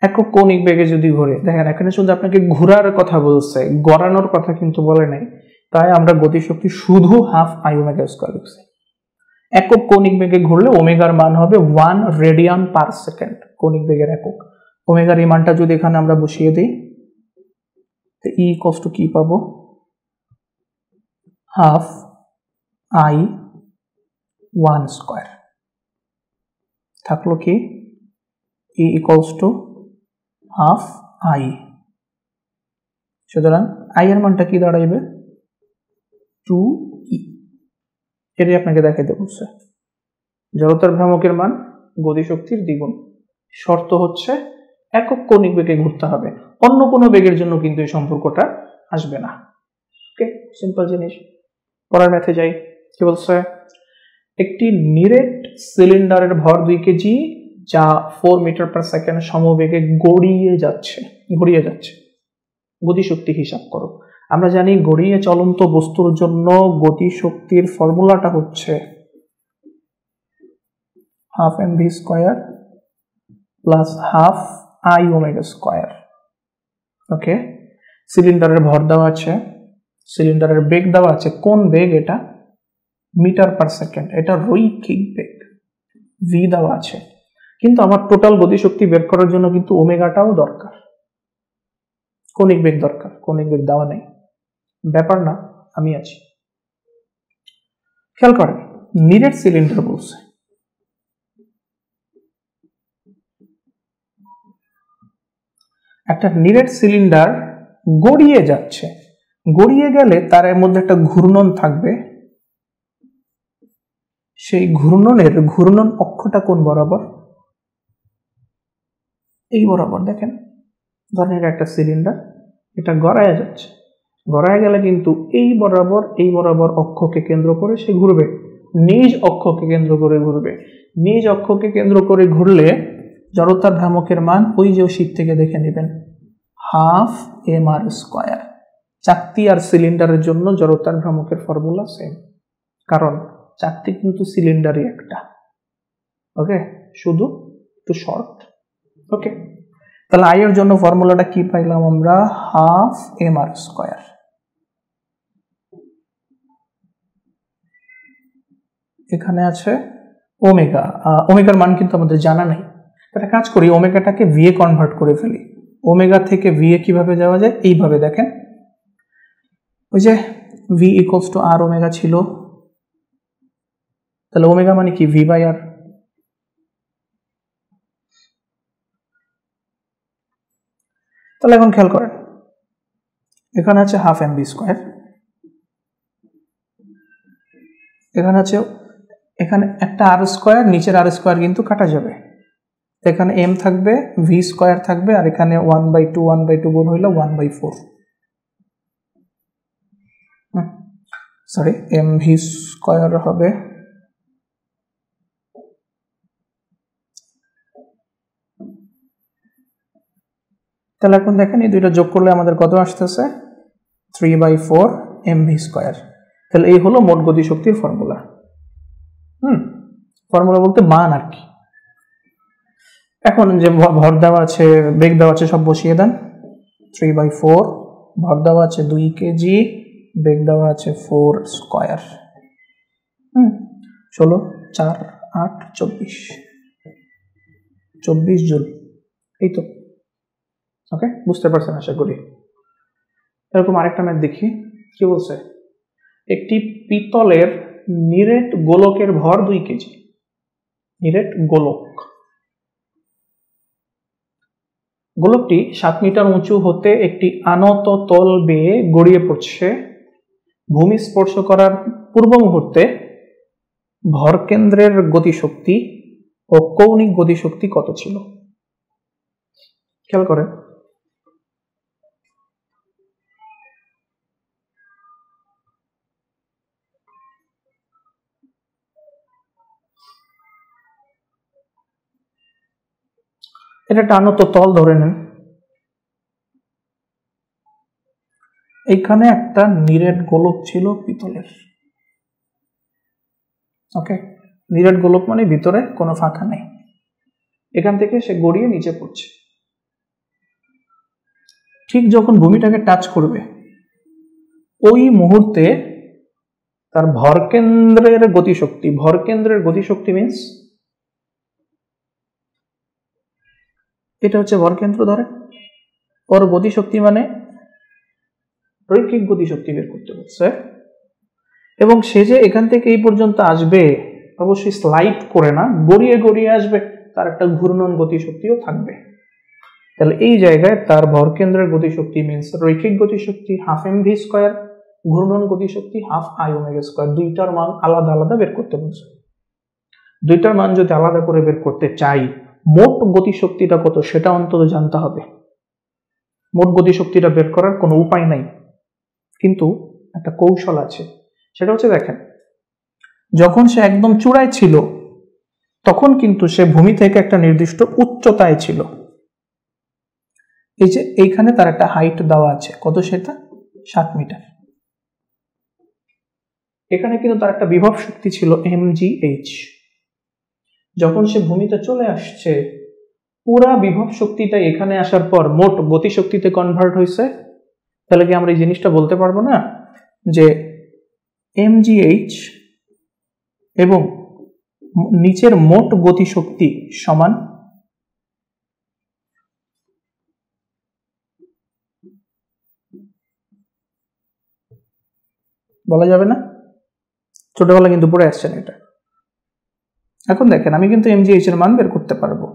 Speaker 1: একক কৌণিক বেগে যদি ঘুরে, দেখেন এখানে শুধু আপনাকে ঘোরার কথা বলছে, গড়ানোর কথা কিন্তু বলে নাই, তাই আমরা গতিশক্তি শুধু ½ I ওমেগা² লিখছি। একক কৌণিক বেগে ঘুরলে ওমেগার মান হবে 1 রেডিয়ান/সেকেন্ড, কৌণিক বেগের একক। ওমেগার এই মানটা যদি এখানে আমরা বসিয়ে দিই, তো E = কি পাবো? ½ I1²। থাকলো কি? E = ½ I। সুতরাং I এর মানটা কি দাঁড়াইবে? 2E। এটাই আপনাকে দেখাইতে বলছে। জড়তার ভ্রামকের মান গতিশক্তির দ্বিগুণ। শর্ত হচ্ছে একক কৌণিক বেগে ঘুরতে হবে, অন্য কোনো বেগের জন্য কিন্তু এই সম্পর্কটা আসবে না। ওকে, সিম্পল জিনিস। পরের ম্যাথে যাই। কি বলছে? একটি নিরেট সিলিন্ডারের ভর 2 কেজি, যা 4 মিটার/সেকেন্ড সমবেগে গড়িয়ে যাচ্ছে। গতিশক্তি হিসাব করো। আমরা জানি গড়িয়ে চলন্ত বস্তুর জন্য গতিশক্তির ফর্মুলাটা হচ্ছে half mv square plus half I omega square. Okay, সিলিন্ডারের ভর দেওয়া আছে, সিলিন্ডারের বেগ দেওয়া আছে। কোন বেগ? এটা মিটার পার সেকেন্ড, এটা রৈখিক বেগ, ভি দেওয়া আছে। কিন্তু আমার টোটাল গতিশক্তি বের করার জন্য কিন্তু ওমেগাটাও দরকার, কৌণিক বেগ দরকার। কৌণিক বেগ দেওয়া নেই, ব্যাপার না, আমি আছি। খেয়াল করেন, নিরেট সিলিন্ডার বলছে, একটা নিরেট সিলিন্ডার গড়িয়ে যাচ্ছে, গড়িয়ে গেলে তার মধ্যে একটা ঘূর্ণন থাকবে। সেই ঘূর্ণন অক্ষটা কোন বরাবর? এই বরাবর। দেখেন, ধরেন এটা একটা সিলিন্ডার, এটা গড়ায় যাচ্ছে, গড়ায় গেলে কিন্তু এই বরাবর অক্ষকে কেন্দ্র করে সে ঘুরবে, নিজ অক্ষকে কেন্দ্র করে ঘুরবে। নিজ অক্ষকে কেন্দ্র করে ঘুরলে জড়তার ভ্রামকের মান ওই যে শীট থেকে দেখে নেবেন, হাফ mr স্কয়ার। চাকতি আর সিলিন্ডারের জন্য জড়তার ভ্রামকের ফর্মুলা সেম, কারণ চাকতি কিন্তু সিলিন্ডারই একটা। ওকে, শুধু একটু শর্ট। ওকে, তাহলে আই এর জন্য ফর্মুলাটা কি পাইলাম আমরা? Half mr square. এখানে আছে ওমেগা, ওমেগার মান কিন্তু আমাদের জানা নেই। একটা কাজ করি, ওমেগাটাকে ভিএ কনভার্ট করে ফেলি। ওমেগা থেকে ভিএ কিভাবে যাওয়া যায়? এইভাবে দেখেন, ওই যে V equals to R omega ছিল, তাহলে ওমেগা মানে কি? V by R. তাহলে এখন খেয়াল করেন, এখানে আছে হাফ mv স্কয়ার, এখানে আছে, এখানে একটা আর স্কয়ার, নিচের আর স্কয়ার কিন্তু কাটা যাবে, এখানে এম থাকবে, ভি স্কয়ার থাকবে, আর এখানে 1/2 গুণ হইল 1/4, সরি এম ভি স্কয়ার হবে। তাহলে এখন দেখেন, এই দুইটা যোগ করলে আমাদের কত আসতেছে? 3/4 mv স্কয়ার। তাহলে এই হলো মোট গতিশক্তির ফর্মুলা। ফর্মুলা বলতে মান আর কি। এখন যে ভর দেওয়া আছে, বেগ দেওয়া আছে, সব বসিয়ে দেন। 3/4, ভর দেওয়া আছে 2 কেজি, বেগ দেওয়া আছে 4 স্কয়ার। 16, 4, 8, 24 জুল। এই তো। ওকে, বুঝতে পারছেন আশা করি। এরকম আরেকটা ম্যাথ দেখি, কি বলছে? একটি পিতলের নিরেট গোলকের ভর 2 কেজি। নিরেট গোলক, গোলকটি 7 মিটার উঁচু হতে একটি আনত তল বেয়ে গড়িয়ে পড়ছে। ভূমি স্পর্শ করার পূর্ব মুহূর্তে ভরকেন্দ্রের গতিশক্তি ও কৌণিক গতিশক্তি কত ছিল? খেয়াল করেন, এটা একটা আনত তল ধরে নেন, এইখানে একটা নিরেট গোলক ছিল পিতলের। ওকে, নিরেট গোলক মানে ভিতরে কোনো ফাঁকা নেই, এখান থেকে সে গড়িয়ে নিচে পড়ছে। ঠিক যখন ভূমিটাকে টাচ করবে, ওই মুহূর্তে তার ভরকেন্দ্রের গতিশক্তি মিন্স এটা হচ্ছে ভরকেন্দ্র, ধরে ওর গতিশক্তি মানে রৈখিক গতিশক্তি বের করতে হচ্ছে। এবং সে যে এখান থেকে এই পর্যন্ত আসবে, অবশ্যই স্লাইড করে না, গড়িয়ে গড়িয়ে আসবে, তার একটা ঘূর্ণন গতিশক্তিও থাকবে। তাহলে এই জায়গায় তার ভরকেন্দ্রের গতিশক্তি মিন্স রৈখিক গতিশক্তি হাফ mv স্কয়ার, ঘূর্ণন গতিশক্তি হাফ আই ওমেগা স্কয়ার। দুইটার মান আলাদা আলাদা বের করতে বলছে। দুইটার মান যদি আলাদা করে বের করতে চাই, মোট গতিশক্তিটা কত সেটা অন্তত জানতে হবে। মোট গতিশক্তিটা বের করার কোনো উপায় নাই, কিন্তু একটা কৌশল আছে। সেটা হচ্ছে, দেখেন, যখন সে একদম চূড়ায় ছিল তখন কিন্তু সে ভূমি থেকে একটা নির্দিষ্ট উচ্চতায় ছিল। এই যে এইখানে তার একটা হাইট দেওয়া আছে, কত সেটা 7 মিটার। এখানে কিন্তু তার একটা বিভব শক্তি ছিল mgh। যখন সে ভূমিতে চলে আসছে, পুরা বিভব শক্তিটা এখানে আসার পর মোট গতি শক্তিতে কনভার্ট হয়েছে। তাহলে কি আমরা এই জিনিসটা বলতে পারবো না যে mgh এবং নিচের মোট গতি শক্তি সমান? বলা যাবে না? ছোটবেলা কিন্তু পড়ে আসছেন এটা। এখন দেখেন আমি কিন্তু mgh এর মান বের করতে পারবো।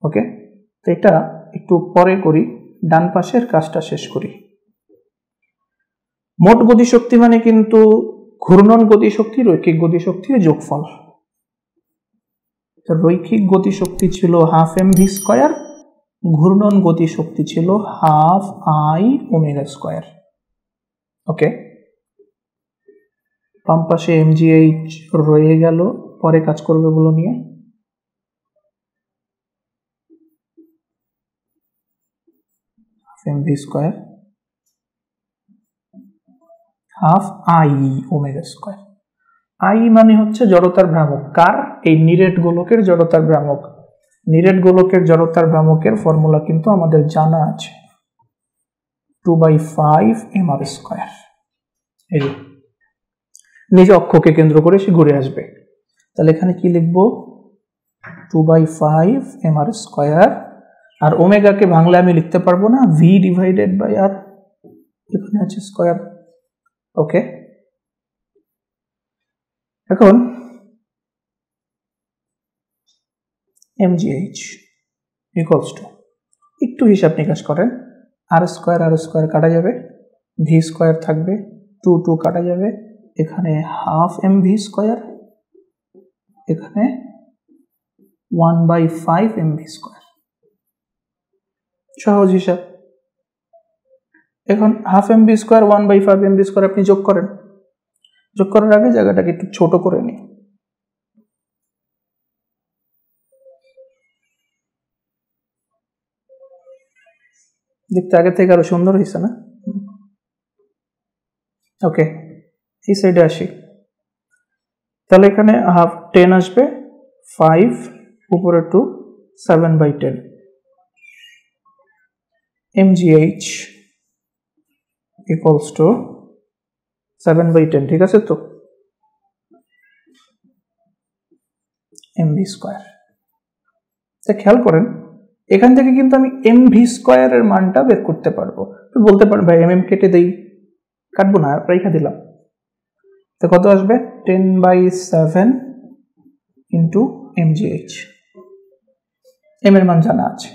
Speaker 1: ওকে, তো এটা একটু পরে করি, ডান পাশের কাজটা শেষ করি। মোট গতিশক্তি মানে কিন্তু ঘূর্ণন গতিশক্তি রৈখিক গতিশক্তির যোগফল। রৈখিক গতিশক্তি ছিল হাফ mv স্কয়ার, ঘূর্ণন গতিশক্তি ছিল হাফ i ওমেগা স্কয়ার। ওকে, বাম পাশে mgh রয়ে গেল, পরে কাজ করবে বলো নিয়ে। mv square half i omega square. i মানে হচ্ছে জড়তার ভ্রামক। কার? এই নিরেট গোলকের জড়তার ভ্রামক। নিরেট গোলকের জড়তার ভ্রামকের ফর্মুলা কিন্তু আমাদের জানা আছে, 2/5 mr স্কয়ার। এই যে নিজ অক্ষকে কেন্দ্র করে সে ঘুরে আসবে। তাহলে এখানে কি লিখবো? 2/5 mr স্কয়ার। আর ওমেগাকে বাংলা আমি লিখতে পারবো না, v ডিভাইডেড বাই r, এখানে আছে স্কয়ার। ওকে, এখন mgh ইকুয়ালস টু, একটু হিসাব নিকাশ করেন, আর স্কয়ার কাটা যাবে, ভি স্কয়ার থাকবে, 2 কাটা যাবে, এখানে হাফ mv স্কয়ার, এখানে 1/5 mv স্কয়ার। সহজ হিসাব। এখন half mv square 1/5 mv square আপনি যোগ করেন। যোগ করার আগে জায়গাটাকে একটু ছোট করে নিই। দেখতে আগে থেকে আরো সুন্দর হয়েছে না? ওকে, এই সাইডে আসি। তাহলে এখানে হাফ 10 আসবে, 5 উপরে 2, 7/10 mgh ইকুয়ালস টু 7/10। ঠিক আছে তো? mv square. খেয়াল করেন এখান থেকে কিন্তু আমি mv স্কয়ারের মানটা বের করতে পারবো। তো বলতে পারেন ভাই mm কেটে দেই, কাটবো না, রেখা দিলাম। তো কত আসবে? 10/7 ইন্টু mgh। m এর মান জানা আছে,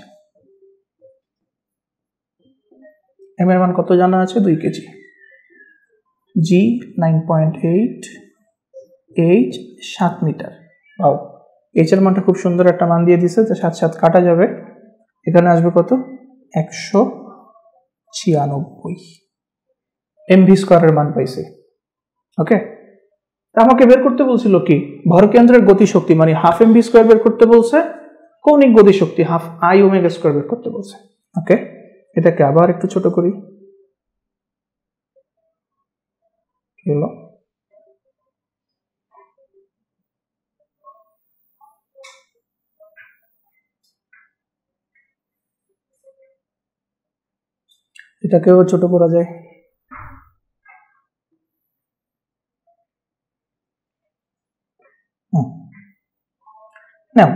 Speaker 1: m এর মান কত জানা আছে? 2 কেজি। g 9.8, h 7 metre. বাও, h এর মানটা খুব সুন্দর একটা মান দিয়ে দিছে, তো 7 কাটা যাবে, এখানে আসবে কত? 196 mv স্কয়ারের মান পাইছে। ওকে, আমাকে বের করতে বলছিল কি? ভরকেন্দ্রের গতিশক্তি মানে হাফ mv স্কয়ার বের করতে বলছে, কৌণিক গতিশক্তি হাফ i ওমেগা স্কয়ার বের করতে বলছে। ওকে, এটাকে আবার একটু ছোট করি। কি হলো? এটাকেও ছোট করা যায়। নাও,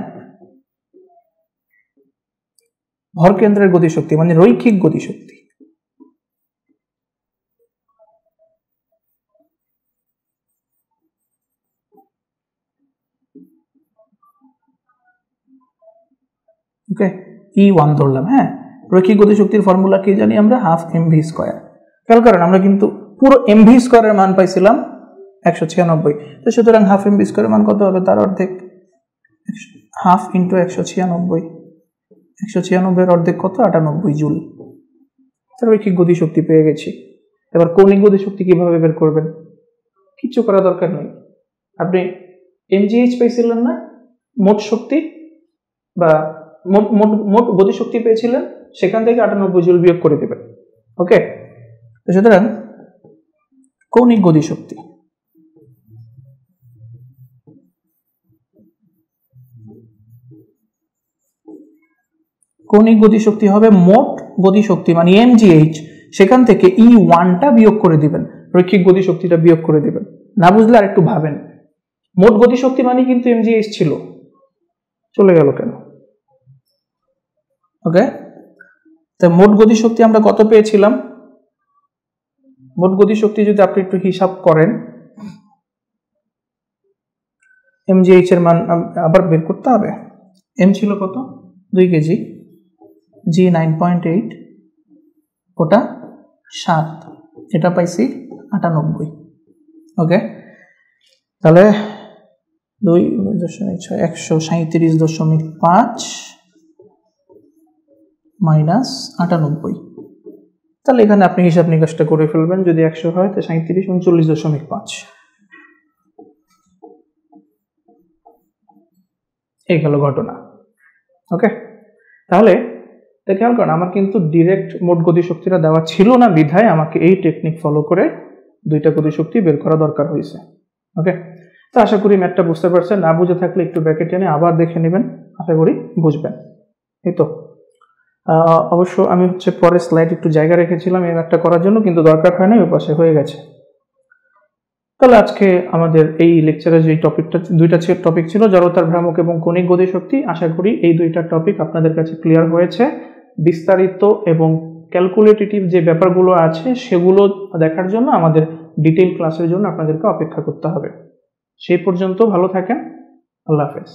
Speaker 1: ভরকেন্দ্রের গতিশক্তি মানে রৈখিক গতিশক্তি। ওকে, E1 ধরলাম। হ্যাঁ, রৈখিক গতিশক্তির ফর্মুলা কি জানি আমরা? Half mv square. খেয়াল করেন আমরা কিন্তু পুরো mv স্কয়ারের মান পাইছিলাম 196, তো সুতরাং হাফ mv স্কয়ারের মান কত হবে? তার অর্ধেক, হাফ ইন্টু 196, 196 এর অর্ধেক কত? 98 জুল। রৈখিক গতিশক্তি পেয়ে গেছি। এবার কৌণিক গতিশক্তি কিভাবে বের করবেন? কিছু করা দরকার নেই, আপনি mgh পেয়েছিলেন না, মোট শক্তি বা মোট গতিশক্তি পেয়েছিলেন সেখান থেকে 98 জুল বিয়োগ করে দেবেন। ওকে, সুতরাং কৌণিক গতিশক্তি হবে মোট গতিশক্তি মানে mgh, সেখান থেকে E1টা বিয়োগ করে দিবেন, রৈখিক গতিশক্তিটা বিয়োগ করে দিবেন। না বুঝলে আর একটু ভাবেন, মোট গতিশক্তি মানে কিন্তু mgh ছিল, চলে গেল কেন? ওকে, তো মোট গতিশক্তি আমরা কত পেয়েছিলাম? মোট গতিশক্তি যদি আপনি একটু হিসাব করেন, mgh এর মান আবার বের করতে হবে। m ছিল কত? 2 কেজি, g 9.8, ওটা 7, এটা পাইছি 98। ওকে, তাহলে 137.5 মাইনাস 98, তাহলে এখানে আপনি হিসাব নিকাশটা করে ফেলবেন, যদি 100 হয় তো 37 39.5, এই গেল ঘটনা। ওকে, তাহলে খেয়াল করেন আমার কিন্তু ডিরেক্ট মোট গতিশক্তিটা দেওয়া ছিল না বিধায় আমাকে এই টেকনিক ফলো করে দুইটা গতিশক্তি বের করা দরকার হয়েছে। ওকে, তো আশা করি ম্যাথটা বুঝতে পারছেন, না বুঝে থাকলে একটু ব্যাকে টেনে আবার দেখে নেবেন, আশা করি বুঝবেন। এই তো অবশ্য আমি পরের স্লাইড একটু জায়গা রেখেছিলাম এই ম্যাথটা করার জন্য, কিন্তু দরকার হয় না, ওই পাশে হয়ে গেছে। তাহলে আজকে আমাদের এই লেকচারে যে দুইটা টপিক ছিল, জড়তার ভ্রামক এবং কৌণিক গতিশক্তি, আশা করি এই দুইটা টপিক আপনাদের কাছে ক্লিয়ার হয়েছে। বিস্তারিত এবং ক্যালকুলেটিভ যে ব্যাপারগুলো আছে সেগুলো দেখার জন্য আমাদের ডিটেইল ক্লাসের জন্য আপনাদেরকে অপেক্ষা করতে হবে। সেই পর্যন্ত ভালো থাকেন, আল্লাহ হাফেজ।